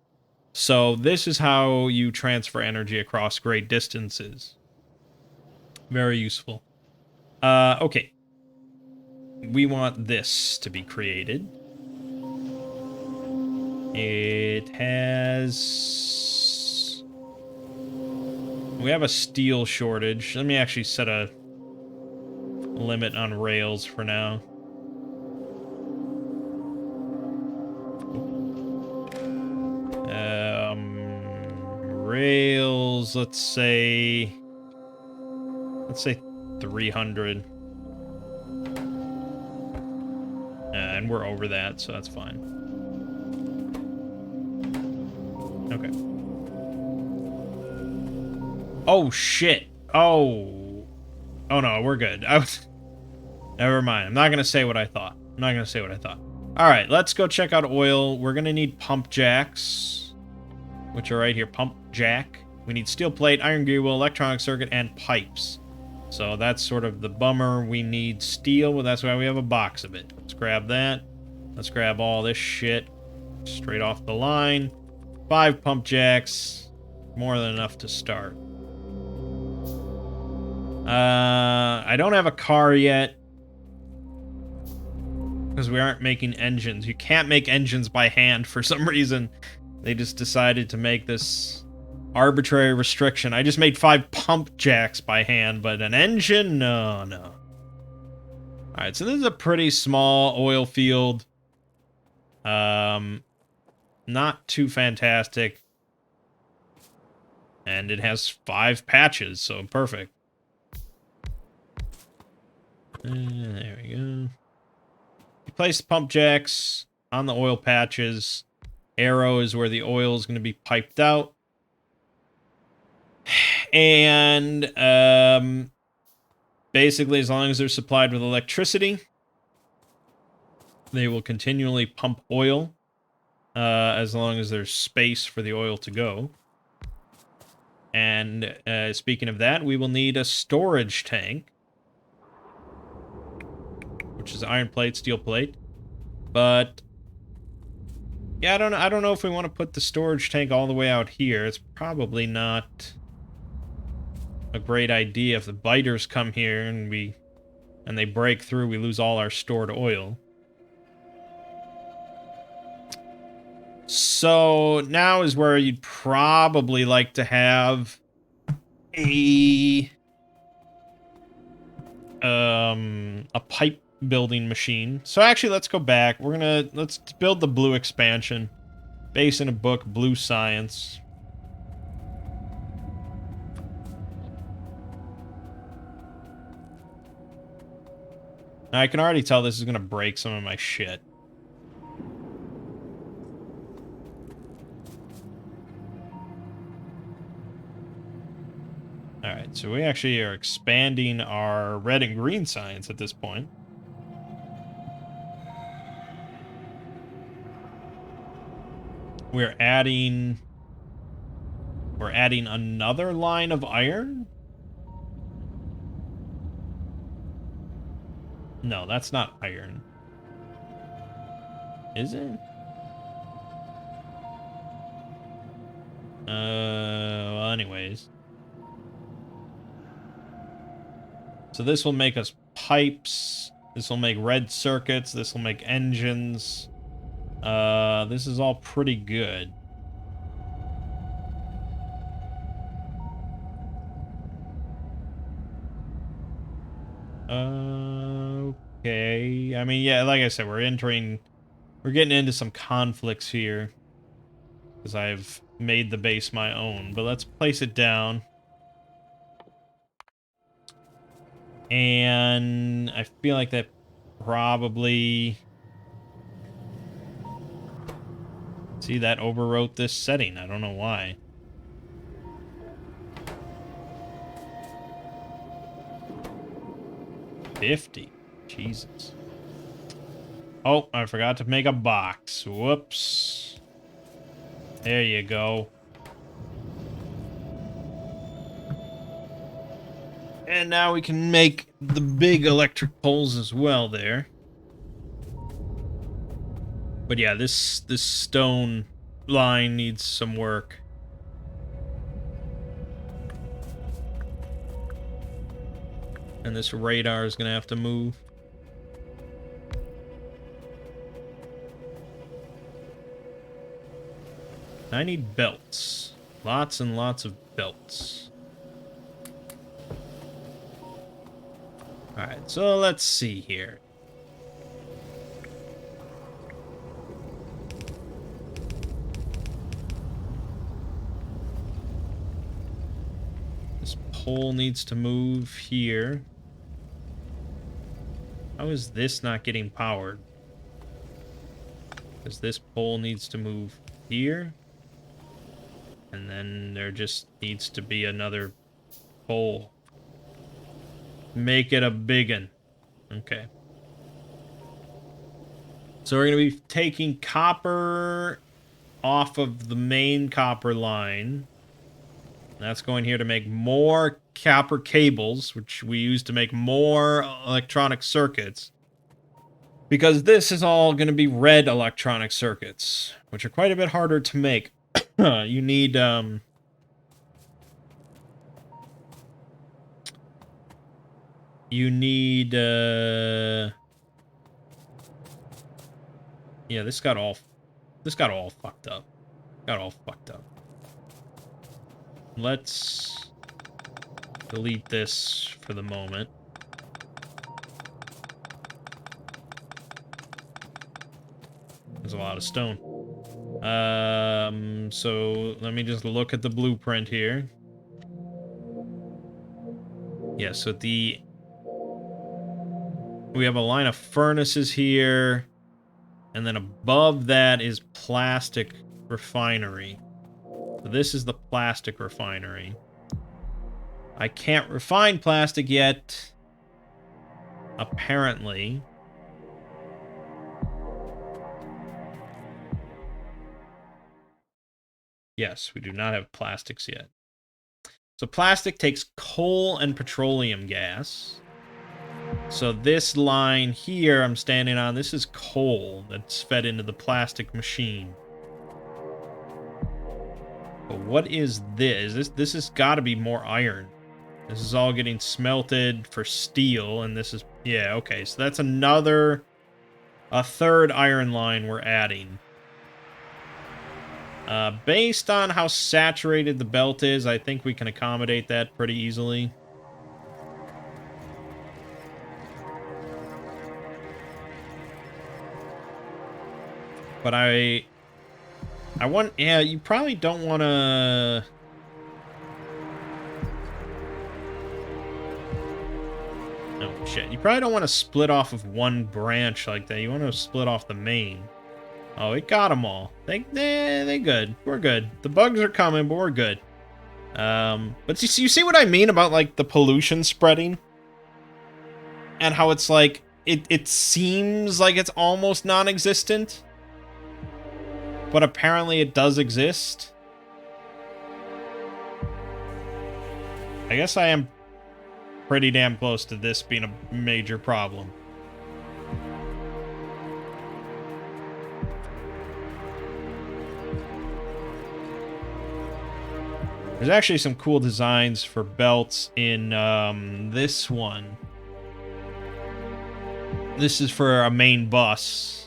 So this is how you transfer energy across great distances. Very useful. Okay. We want this to be created. It has... We have a steel shortage. Let me actually set a limit on rails for now. Rails, let's say 300. And we're over that, so that's fine. Okay. Oh, shit. Oh. Oh, no, we're good. Never mind. I'm not going to say what I thought. All right, let's go check out oil. We're going to need pump jacks, which are right here. Pump jack. We need steel plate, iron gear wheel, electronic circuit, and pipes. So that's sort of the bummer. We need steel, but that's why we have a box of it. Let's grab that. Let's grab all this shit straight off the line. 5 pump jacks. More than enough to start. I don't have a car yet, because we aren't making engines. You can't make engines by hand for some reason. They just decided to make this arbitrary restriction. I just made 5 pump jacks by hand, but an engine? No, no. Alright, so this is a pretty small oil field. Not too fantastic. And it has 5 patches, so perfect. There we go. You place the pump jacks on the oil patches. Arrow is where the oil is going to be piped out. And basically, as long as they're supplied with electricity, they will continually pump oil as long as there's space for the oil to go. And speaking of that, we will need a storage tank, which is iron plate, steel plate. But yeah, I don't know if we want to put the storage tank all the way out here. It's probably not a great idea. If the biters come here and they break through, we lose all our stored oil. So now is where you'd probably like to have a pipe building machine. So actually, let's go back. Let's build the blue expansion. Based in a book, Blue Science. Now, I can already tell this is going to break some of my shit. Alright, so we actually are expanding our red and green science at this point. We're adding another line of iron? No, that's not iron. Is it? Well, anyways. So this will make us pipes. This will make red circuits. This will make engines. This is all pretty good. Okay. I mean, yeah, like I said, we're getting into some conflicts here. Because I've made the base my own. But let's place it down. And I feel like that probably... See, that overwrote this setting. I don't know why. $50. Jesus. Oh, I forgot to make a box. Whoops. There you go. And now we can make the big electric poles as well there. But yeah, this stone line needs some work. And this radar is going to have to move. I need belts. Lots and lots of belts. Alright, so let's see here. This pole needs to move here. How is this not getting powered? Because this pole needs to move here. And then there just needs to be another pole. Make it a biggin. Okay. So we're going to be taking copper off of the main copper line. That's going here to make more copper cables, which we use to make more electronic circuits. Because this is all going to be red electronic circuits, which are quite a bit harder to make. You need, yeah, this got all fucked up. Got all fucked up. Let's delete this for the moment. There's a lot of stone. So let me just look at the blueprint here. Yeah, so we have a line of furnaces here, and then above that is plastic refinery. So this is the plastic refinery. I can't refine plastic yet, apparently. Yes, we do not have plastics yet. So plastic takes coal and petroleum gas. So this line here I'm standing on, this is coal that's fed into the plastic machine. But what is this? This has got to be more iron. This is all getting smelted for steel, and this is... Yeah, okay, so that's a third iron line we're adding. Based on how saturated the belt is, I think we can accommodate that pretty easily. But I want... Yeah, you probably don't want to... Oh, shit. You probably don't want to split off of one branch like that. You want to split off the main. Oh, it got them all. They good. We're good. The bugs are coming, but we're good. But you see what I mean about, like, the pollution spreading? And how it's, like, it seems like it's almost non-existent. But apparently it does exist. I guess I am pretty damn close to this being a major problem. There's actually some cool designs for belts in this one. This is for a main bus.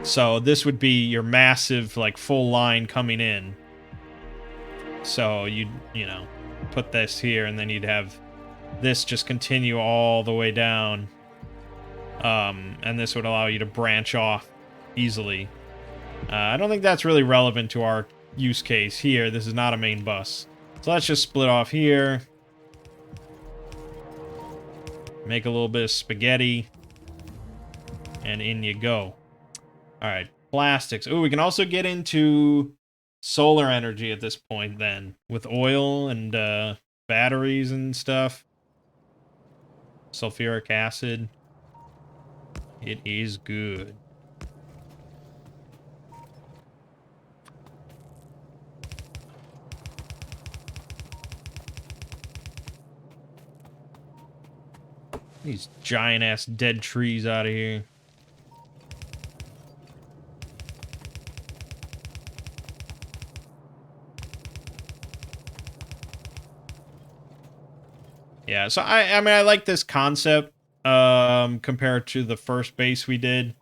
So this would be your massive, like, full line coming in. So you know, put this here, and then you'd have this just continue all the way down. And this would allow you to branch off easily. I don't think that's really relevant to our use case here. This is not a main bus. So let's just split off here. Make a little bit of spaghetti. And in you go. Alright, plastics. Ooh, we can also get into solar energy at this point then. With oil and batteries and stuff. Sulfuric acid. It is good. These giant-ass dead trees out of here. Yeah, so I mean, I like this concept compared to the first base we did.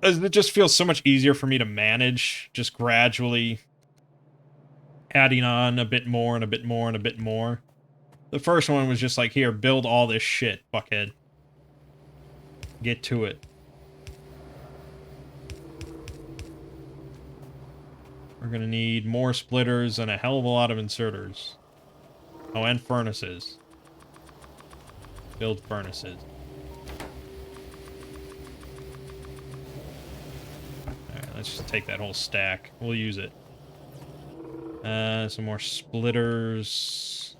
It just feels so much easier for me to manage, just gradually adding on a bit more and a bit more and a bit more. The first one was just like, here, build all this shit, fuckhead. Get to it. We're gonna need more splitters and a hell of a lot of inserters. Oh, and furnaces. Build furnaces. Alright, let's just take that whole stack. We'll use it. Some more splitters.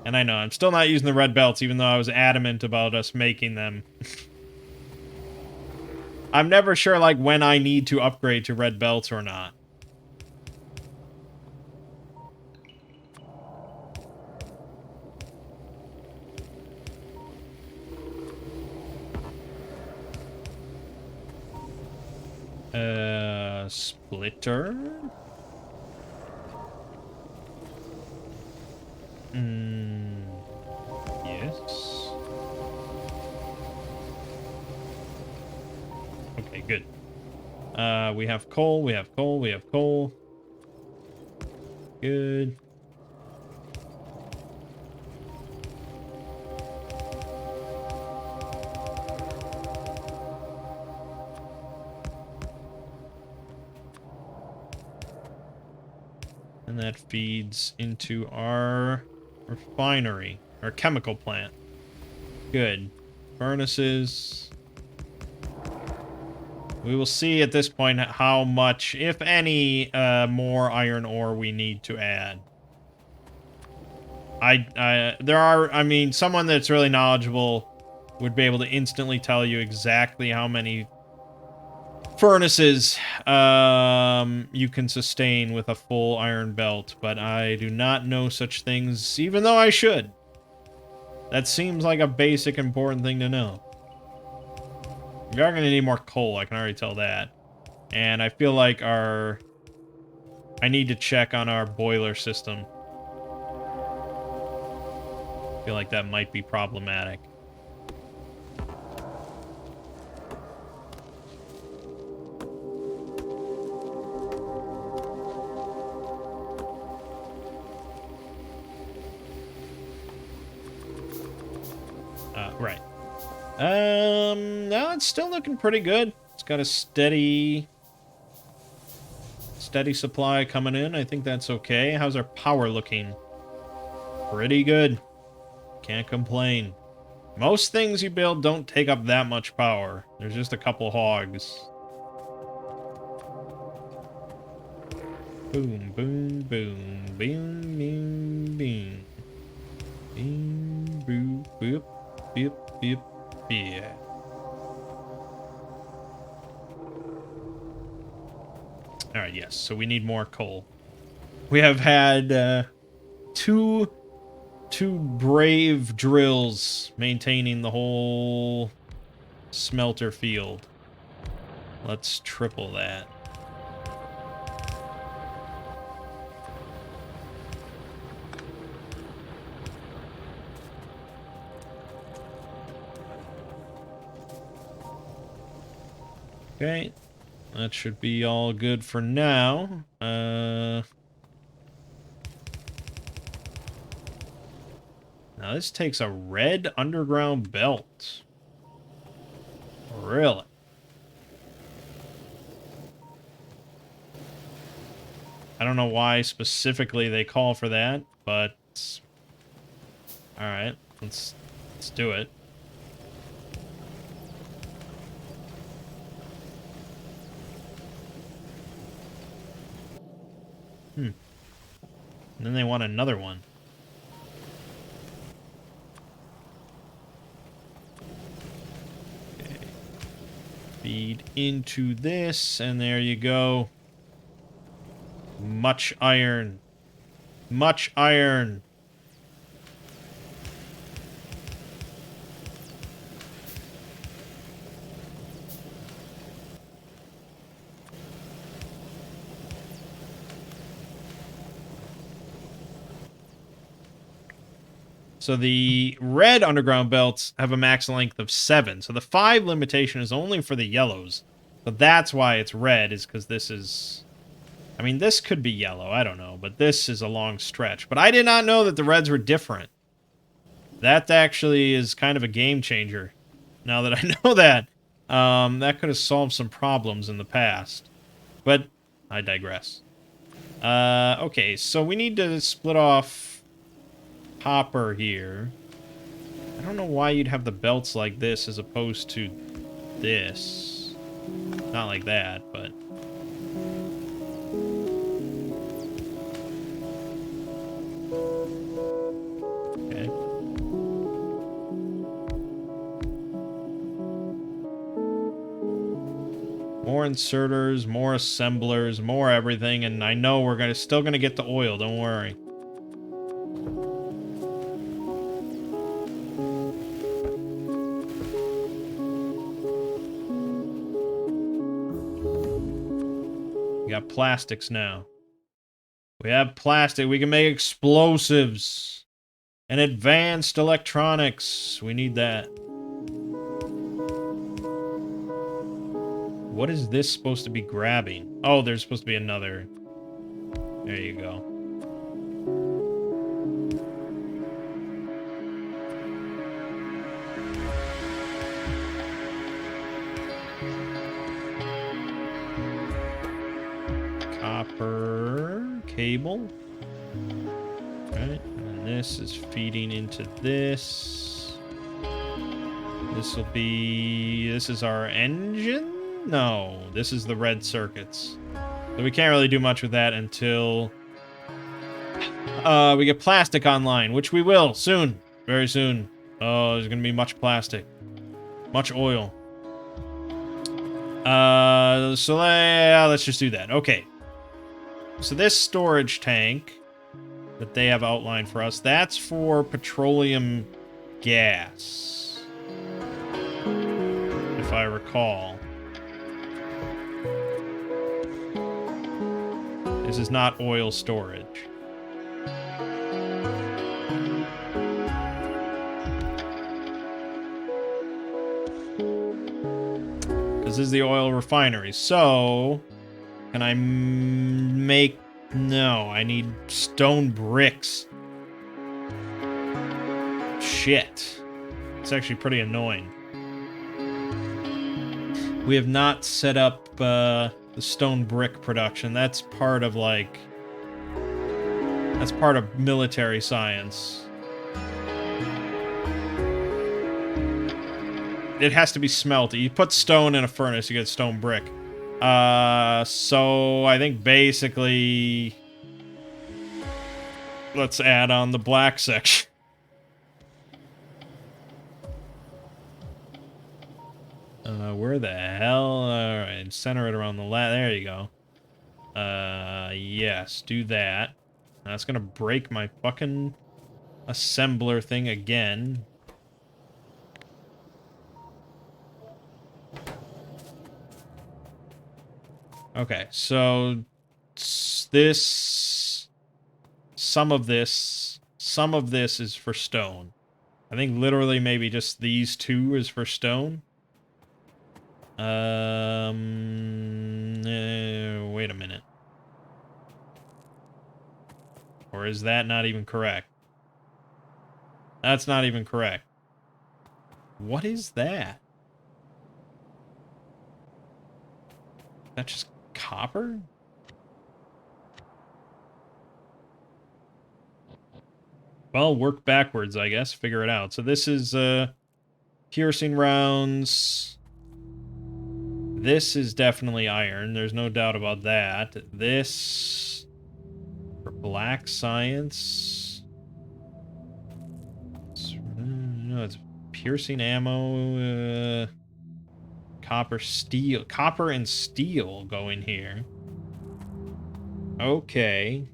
And I know, I'm still not using the red belts, even though I was adamant about us making them. I'm never sure, like, when I need to upgrade to red belts or not. Splitter? Yes. Okay, good. We have coal, we have coal, we have coal. Good. And that feeds into our refinery, our chemical plant. Good. Furnaces. We will see at this point how much, if any, more iron ore we need to add. I mean, someone that's really knowledgeable would be able to instantly tell you exactly how many furnaces you can sustain with a full iron belt, but I do not know such things, even though I should. That seems like a basic important thing to know. We are going to need more coal, I can already tell that. And I feel like I need to check on our boiler system. I feel like that might be problematic. Right. No, it's still looking pretty good. It's got a steady supply coming in. I think that's okay. How's our power looking? Pretty good. Can't complain. Most things you build don't take up that much power. There's just a couple hogs. Boom, boom, boom, boom, boom, boom. Boom, boop, boop, boop, boop, yeah. Alright, yes, so we need more coal. We have had two brave drills maintaining the whole smelter field. Let's triple that. Okay, that should be all good for now. Now this takes a red underground belt. Really? I don't know why specifically they call for that, but all right, let's do it. And then they want another one. Okay. Feed into this, and there you go. Much iron. Much iron. So the red underground belts have a max length of 7. So the 5 limitation is only for the yellows. But that's why it's red, is because this is... I mean, this could be yellow, I don't know. But this is a long stretch. But I did not know that the reds were different. That actually is kind of a game changer. Now that I know that. That could have solved some problems in the past. But I digress. Okay, so we need to split off copper here. I don't know why you'd have the belts like this as opposed to this. Not like that, but... Okay. More inserters, more assemblers, more everything, and I know we're still gonna get the oil, don't worry. We got plastics now. We have plastic. We can make explosives and advanced electronics. We need that. what is this supposed to be grabbing? Oh, there's supposed to be another. There you go. Copper cable. Right, and this is feeding into this. This is our engine? No, this is the red circuits. So we can't really do much with that until we get plastic online, which we will soon. Very soon. Oh, there's gonna be much plastic. Much oil. So let's just do that. Okay. So this storage tank that they have outlined for us, that's for petroleum gas, if I recall. This is not oil storage. This is the oil refinery. So, can I make... No, I need stone bricks. Shit. It's actually pretty annoying. We have not set up the stone brick production. That's part of, like... That's part of military science. It has to be smelted. You put stone in a furnace, you get stone brick. So I think basically... Let's add on the black section. Where the hell? Alright, center it around the there you go. Yes, do that. That's gonna break my fucking assembler thing again. Okay, so this... Some of this is for stone. I think literally maybe just these two is for stone. Wait a minute. Or is that not even correct? That's not even correct. What is that? Is that just copper? Well, work backwards, I guess. Figure it out. So this is piercing rounds. This is definitely iron. There's no doubt about that. This for black science. No, it's piercing ammo. Copper, steel. Copper and steel go in here. Okay.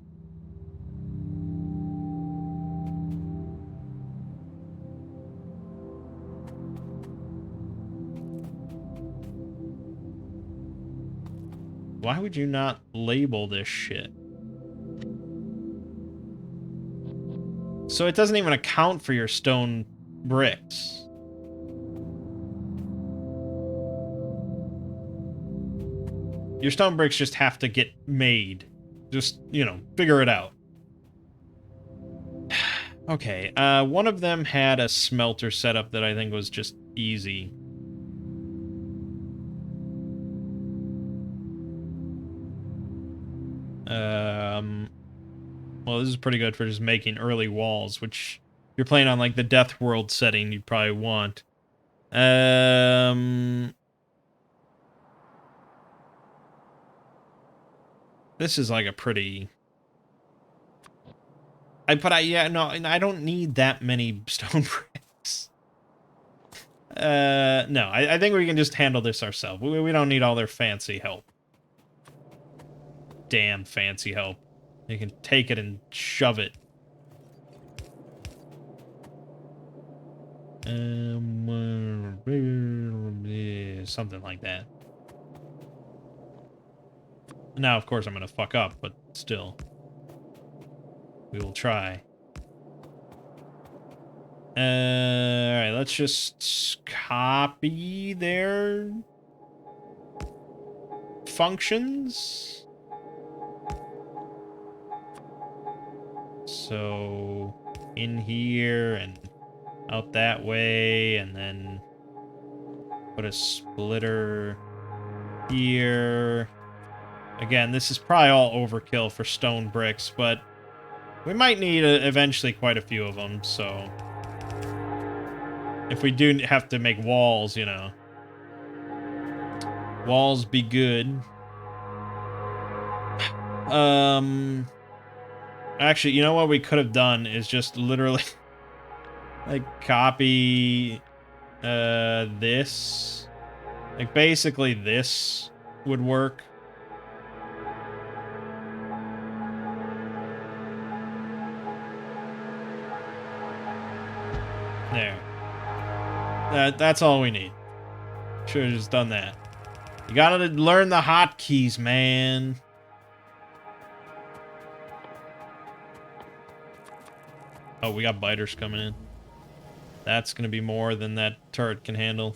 Why would you not label this shit? So it doesn't even account for your stone bricks. Your stone bricks just have to get made. Just, you know, figure it out. Okay, one of them had a smelter setup that I think was just easy. Well, this is pretty good for just making early walls, which if you're playing on, like, the Death World setting, you'd probably want. This is, like, a pretty... yeah, no, I don't need that many stone bricks. No, I think we can just handle this ourselves. We don't need all their fancy help. Damn fancy help. You can take it and shove it. Something like that. Now, of course, I'm gonna fuck up, but still. We will try. Alright, let's just copy there. functions. So in here and out that way, and then put a splitter here. Again, this is probably all overkill for stone bricks, but we might need eventually quite a few of them, so if we do have to make walls, you know, walls be good. Actually, you know what we could have done is just literally like copy this. Like basically this would work. There. That's all we need. Should have just done that. You gotta learn the hotkeys, man. Oh, we got biters coming in. That's gonna be more than that turret can handle.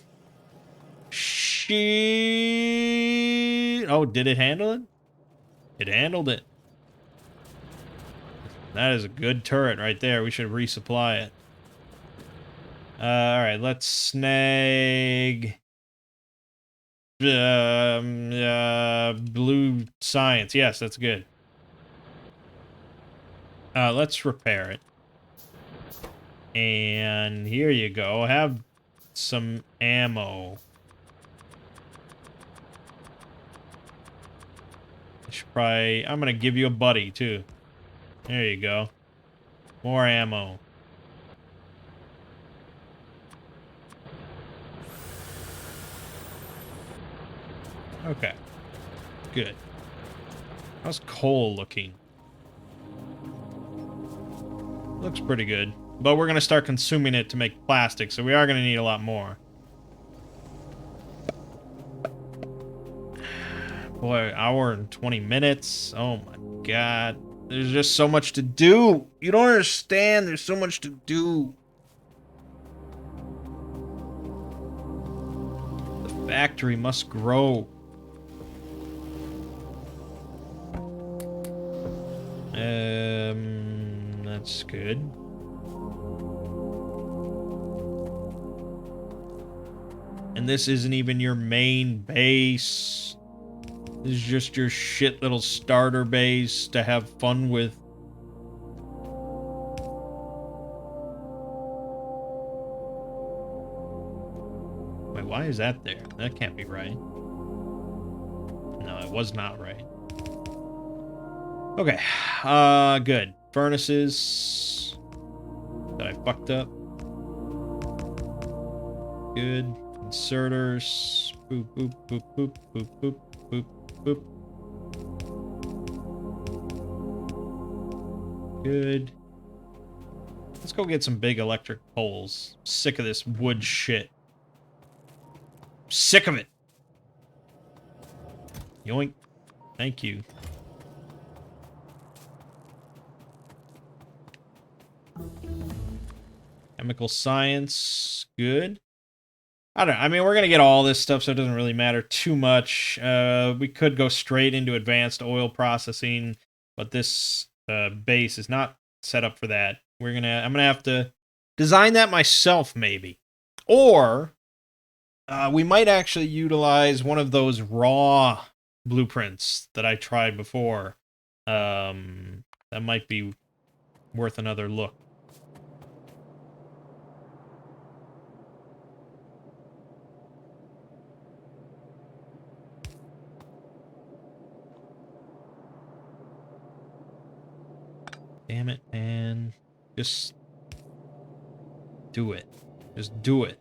Shit. Oh, did it handle it? It handled it. That is a good turret right there. We should resupply it. Alright, let's snag... blue science. Yes, that's good. Let's repair it. And here you go. Have some ammo. I should probably... I'm gonna give you a buddy, too. There you go. More ammo. Okay. Good. How's coal looking? Looks pretty good. But we're going to start consuming it to make plastic, so we are going to need a lot more. Boy, hour and 20 minutes. Oh my god. There's just so much to do. You don't understand. There's so much to do. The factory must grow. That's good. And this isn't even your main base. This is just your shit little starter base to have fun with. Wait, why is that there? That can't be right. No, it was not right. Okay, good. Furnaces that I fucked up. Good. Inserters. Boop, boop, boop, boop, boop, boop, boop, boop. Good. Let's go get some big electric poles. Sick of this wood shit. Sick of it. Yoink. Thank you. Chemical science, good. I don't know. I mean, we're going to get all this stuff, so it doesn't really matter too much. We could go straight into advanced oil processing, but this base is not set up for that. I'm going to have to design that myself, maybe. Or we might actually utilize one of those raw blueprints that I tried before. That might be worth another look. Damn it, man. Just do it. Just do it.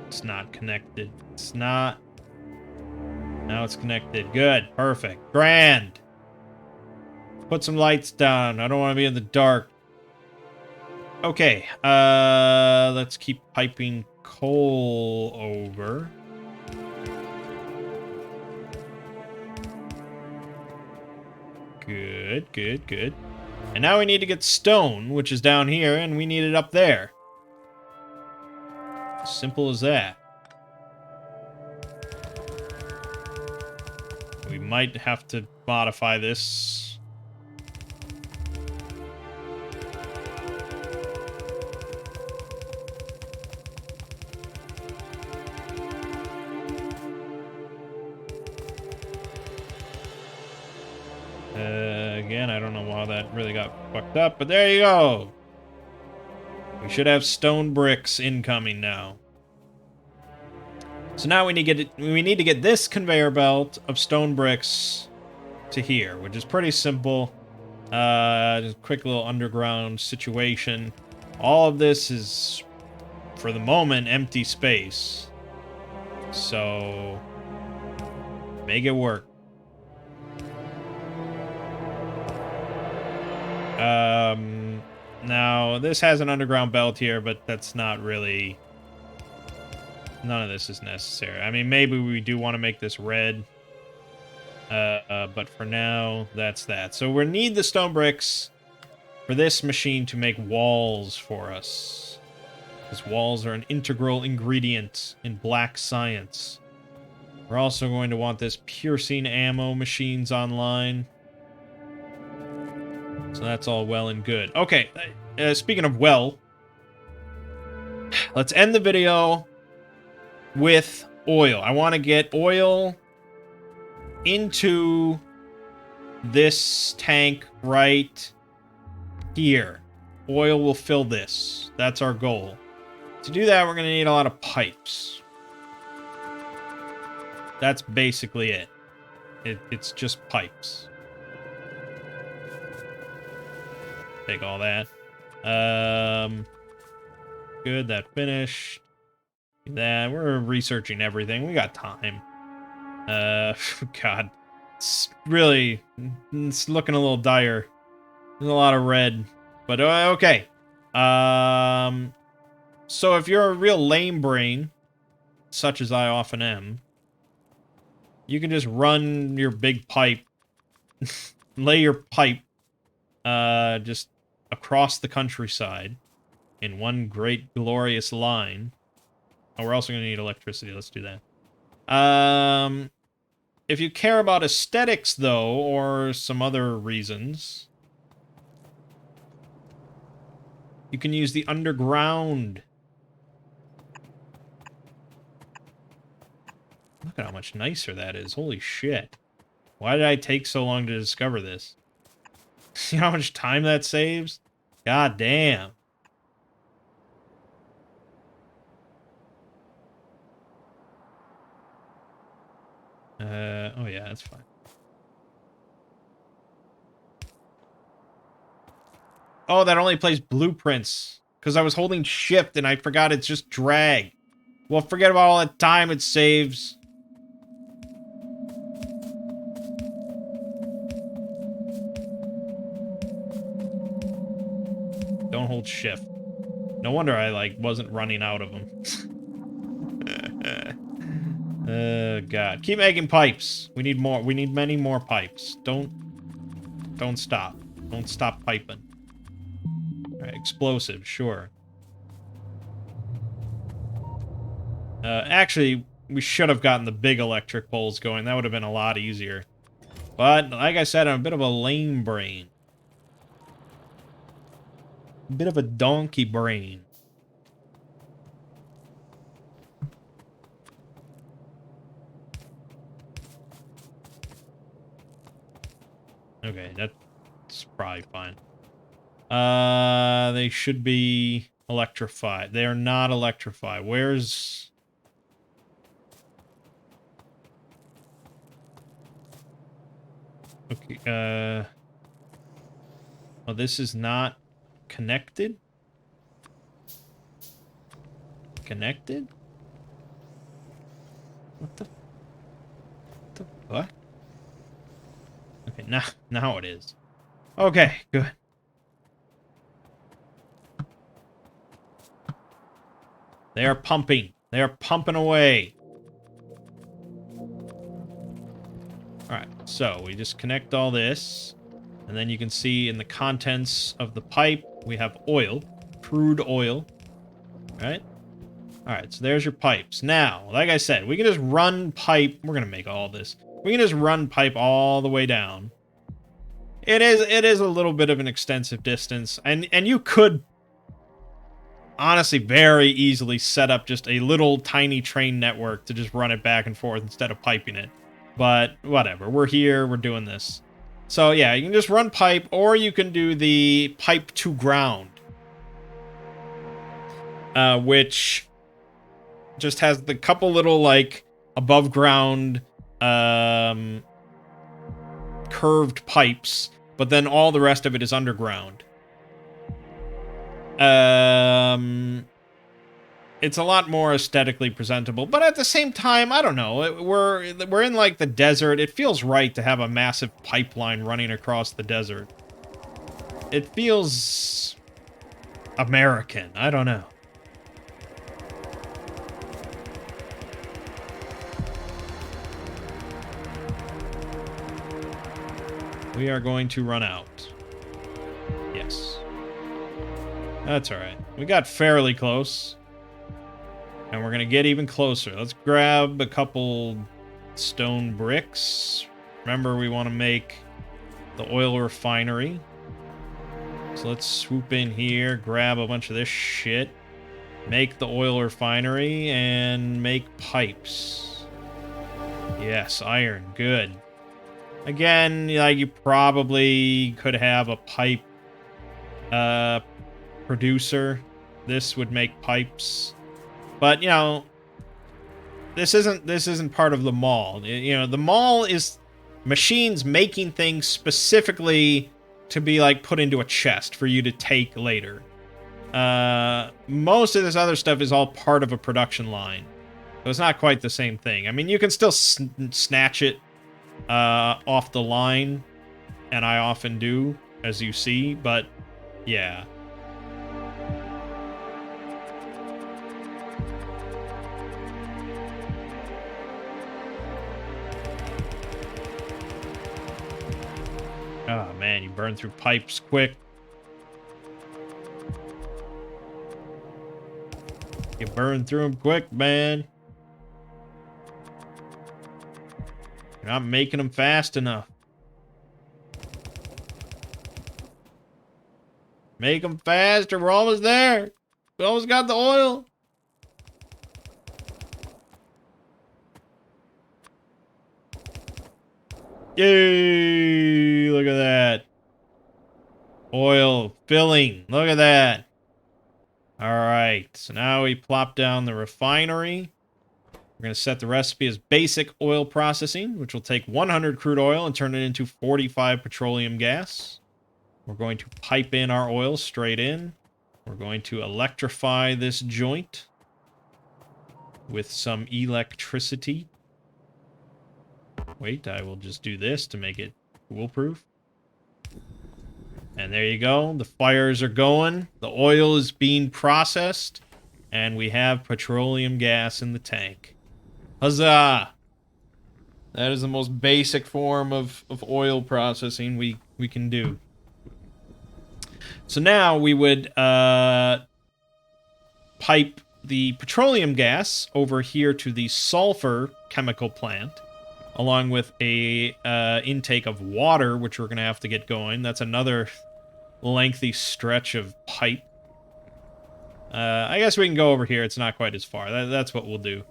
It's not connected. It's not. Now it's connected. Good. Perfect. Grand. Put some lights down. I don't want to be in the dark. Okay, let's keep piping coal over. Good, good, good. And now we need to get stone, which is down here, and we need it up there. Simple as that. We might have to modify this. Again, I don't know why that really got fucked up, but there you go. We should have stone bricks incoming now. So now we need to get this conveyor belt of stone bricks to here, which is pretty simple. Just a quick little underground situation. All of this is, for the moment, empty space. So make it work. Now this has an underground belt here, but that's not really... None of this is necessary. I mean, maybe we do want to make this red. But for now, that's that. So we need the stone bricks for this machine to make walls for us. Because walls are an integral ingredient in black science. We're also going to want this piercing ammo machines online. So that's all well and good. Okay, speaking of well, let's end the video with oil. I want to get oil into this tank right here. Oil will fill this. That's our goal. To do that, we're going to need a lot of pipes. That's basically it. It's just pipes. Take all that. Good, that finished. That, we're researching everything. We got time. God. It's really... It's looking a little dire. There's a lot of red. But, okay. So if you're a real lame brain, such as I often am, you can just run your big pipe, lay your pipe, just across the countryside in one great glorious line. Oh, we're also going to need electricity. Let's do that. If you care about aesthetics, though, or some other reasons, you can use the underground. Look at how much nicer that is. Holy shit. Why did I take so long to discover this? See how much time that saves? God damn. Oh yeah, that's fine. Oh, that only plays blueprints. Because I was holding shift and I forgot it's just drag. Well, forget about all that time it saves. Don't hold shift. No wonder I, like, wasn't running out of them. God. Keep making pipes. We need more. We need many more pipes. Don't stop. Don't stop piping. Alright, explosives, sure. Actually, we should have gotten the big electric poles going. That would have been a lot easier. But, like I said, I'm a bit of a lame brain. A bit of a donkey brain. Okay, that's probably fine. They should be electrified. They are not electrified. Where's... Okay, oh, this is not connected? Connected? What the... What? Okay, now it is. Okay, good. They are pumping. They are pumping away. Alright, so we just connect all this. And then you can see in the contents of the pipe, we have oil, crude oil, right? All right, so there's your pipes. Now, like I said, we can just run pipe. We're going to make all this. We can just run pipe all the way down. It is a little bit of an extensive distance, and you could honestly very easily set up just a little tiny train network to just run it back and forth instead of piping it. But whatever, we're here, we're doing this. So yeah, you can just run pipe, or you can do the pipe to ground, which just has the couple little like above ground curved pipes, but then all the rest of it is underground. It's a lot more aesthetically presentable, but at the same time, I don't know. We're in like the desert. It feels right to have a massive pipeline running across the desert. It feels American. I don't know. We are going to run out. Yes. That's all right. We got fairly close. And we're going to get even closer. Let's grab a couple stone bricks. Remember, we want to make the oil refinery. So let's swoop in here, grab a bunch of this shit, make the oil refinery, and make pipes. Yes, iron. Good. Again, like you probably could have a pipe producer. This would make pipes. But, you know, this isn't part of the mall. You know, the mall is machines making things specifically to be like put into a chest for you to take later. Most of this other stuff is all part of a production line. So it's not quite the same thing. I mean, you can still snatch it off the line, and I often do, as you see, but yeah. Oh, man, you burn through pipes quick. You burn through them quick, man. You're not making them fast enough. Make them faster. We're almost there. We almost got the oil. Yay! Look at that. Oil filling. Look at that. All right. So now we plop down the refinery. We're going to set the recipe as basic oil processing, which will take 100 crude oil and turn it into 45 petroleum gas. We're going to pipe in our oil straight in. We're going to electrify this joint with some electricity. Wait, I will just do this to make it foolproof. And there you go. The fires are going. The oil is being processed. And we have petroleum gas in the tank. Huzzah! That is the most basic form of oil processing we can do. So now we would pipe the petroleum gas over here to the sulfur chemical plant, along with a intake of water, which we're going to have to get going. That's another lengthy stretch of pipe. I guess we can go over here. It's not quite as far. That's what we'll do.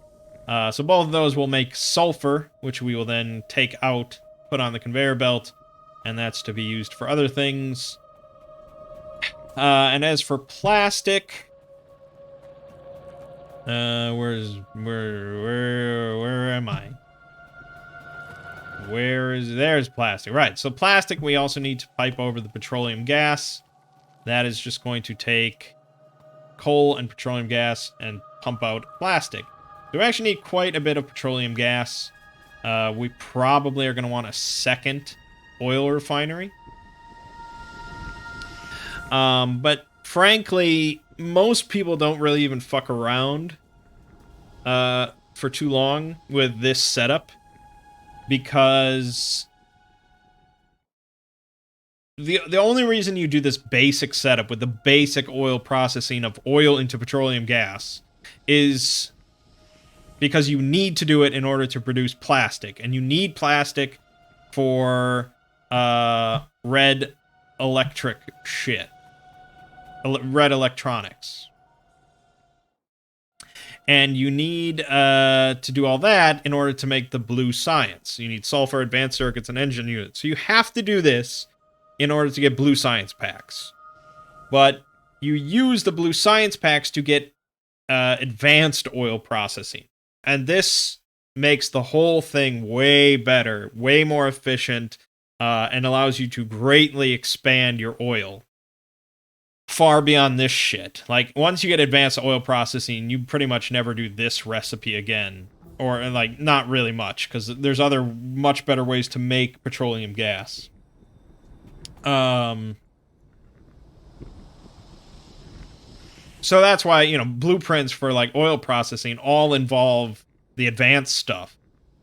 So both of those will make sulfur, which we will then take out, put on the conveyor belt, and that's to be used for other things. And as for plastic, where am I? There's plastic. Right, so plastic we also need to pipe over the petroleum gas. That is just going to take coal and petroleum gas and pump out plastic. So we actually need quite a bit of petroleum gas. We probably are going to want a second oil refinery. But frankly, most people don't really even fuck around for too long with this setup, because the only reason you do this basic setup with the basic oil processing of oil into petroleum gas is because you need to do it in order to produce plastic, and you need plastic for red electric shit, red electronics. And you need to do all that in order to make the blue science. You need sulfur, advanced circuits, and engine units. So you have to do this in order to get blue science packs. But you use the blue science packs to get advanced oil processing. And this makes the whole thing way better, way more efficient, and allows you to greatly expand your oil. Far beyond this shit. Like, once you get advanced oil processing, you pretty much never do this recipe again. Or, like, not really much, because there's other much better ways to make petroleum gas. So that's why, you know, blueprints for, like, oil processing all involve the advanced stuff.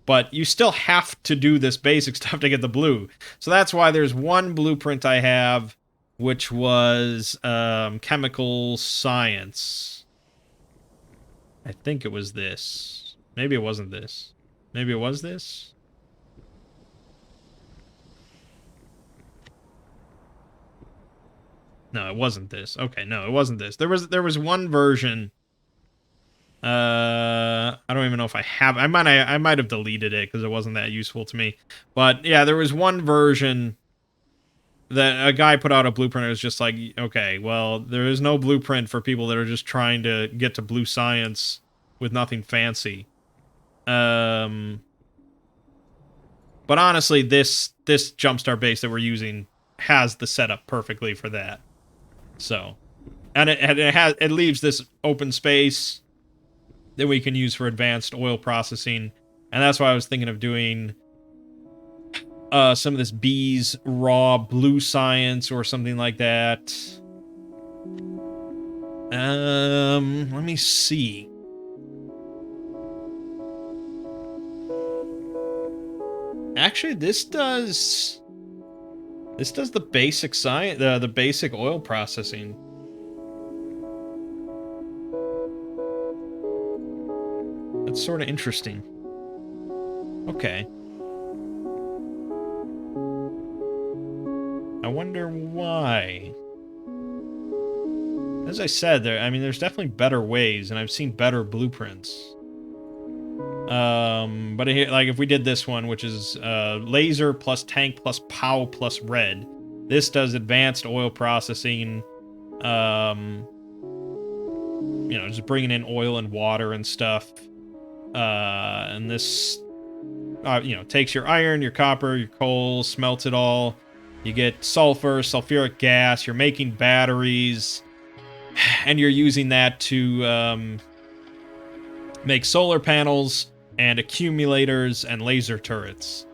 But you still have to do this basic stuff to get the blue. So that's why there's one blueprint I have, which was chemical science. I think it was this. Maybe it wasn't this. Maybe it was this? No, it wasn't this. Okay, no, it wasn't this. There was one version. I don't even know if I have. I might have deleted it because it wasn't that useful to me. But yeah, there was one version that a guy put out a blueprint. It was just like, okay, well, there is no blueprint for people that are just trying to get to blue science with nothing fancy. But honestly, this jumpstart base that we're using has the setup perfectly for that. So, and it leaves this open space that we can use for advanced oil processing, and that's why I was thinking of doing some of this bees raw blue science or something like that. Let me see. Actually, this does the basic science, the basic oil processing. That's sort of interesting. Okay. I wonder why. As I said, there's definitely better ways, and I've seen better blueprints. But like, if we did this one, which is laser plus tank plus POW plus red, this does advanced oil processing. Just bringing in oil and water and stuff. And this, takes your iron, your copper, your coal, smelts it all. You get sulfur, sulfuric gas. You're making batteries, and you're using that to make solar panels and accumulators and laser turrets.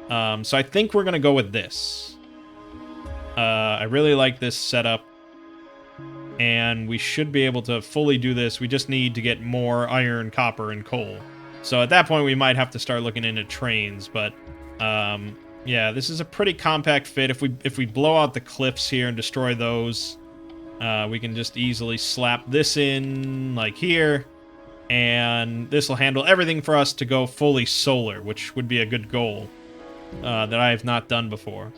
So I think we're gonna go with this. I really like this setup, and we should be able to fully do this. We just need to get more iron, copper, and coal. So at that point, we might have to start looking into trains, but yeah, this is a pretty compact fit. If we blow out the cliffs here and destroy those, we can just easily slap this in, like here, and this will handle everything for us to go fully solar, which would be a good goal that I have not done before.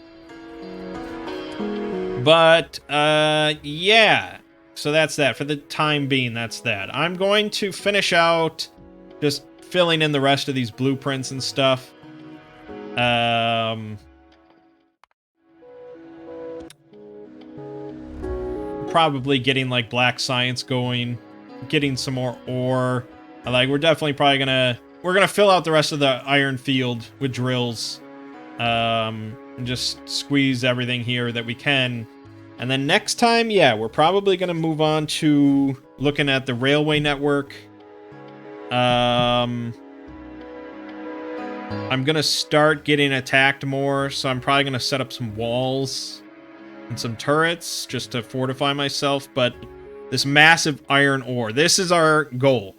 But, yeah. So that's that. For the time being, that's that. I'm going to finish out just filling in the rest of these blueprints and stuff. Probably getting, like, black science going. Getting some more ore. Like, we're definitely probably gonna... We're gonna fill out the rest of the iron field with drills. And just squeeze everything here that we can. And then next time, yeah, we're probably gonna move on to looking at the railway network. I'm gonna start getting attacked more, so I'm probably gonna set up some walls and some turrets just to fortify myself. But this massive iron ore, this is our goal.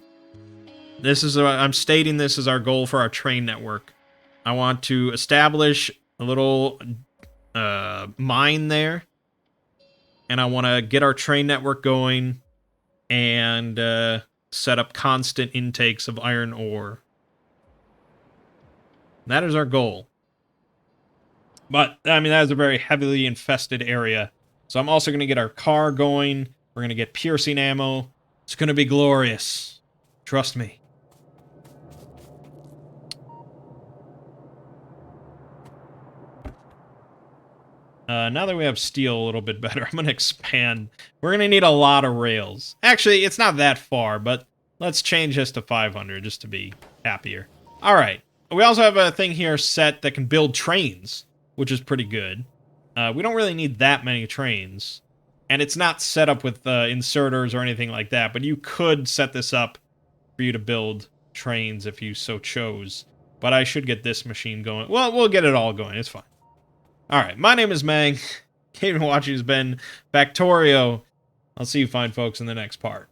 I'm stating this as our goal for our train network. I want to establish a little mine there. And I want to get our train network going and set up constant intakes of iron ore. That is our goal. But, I mean, that is a very heavily infested area. So I'm also going to get our car going. We're going to get piercing ammo. It's going to be glorious. Trust me. Now that we have steel a little bit better, I'm going to expand. We're going to need a lot of rails. Actually, it's not that far, but let's change this to 500 just to be happier. All right. We also have a thing here set that can build trains, which is pretty good. We don't really need that many trains. And it's not set up with inserters or anything like that, but you could set this up for you to build trains if you so chose. But I should get this machine going. Well, we'll get it all going. It's fine. All right, my name is Mangg. Gaming Watching has been Factorio. I'll see you fine folks in the next part.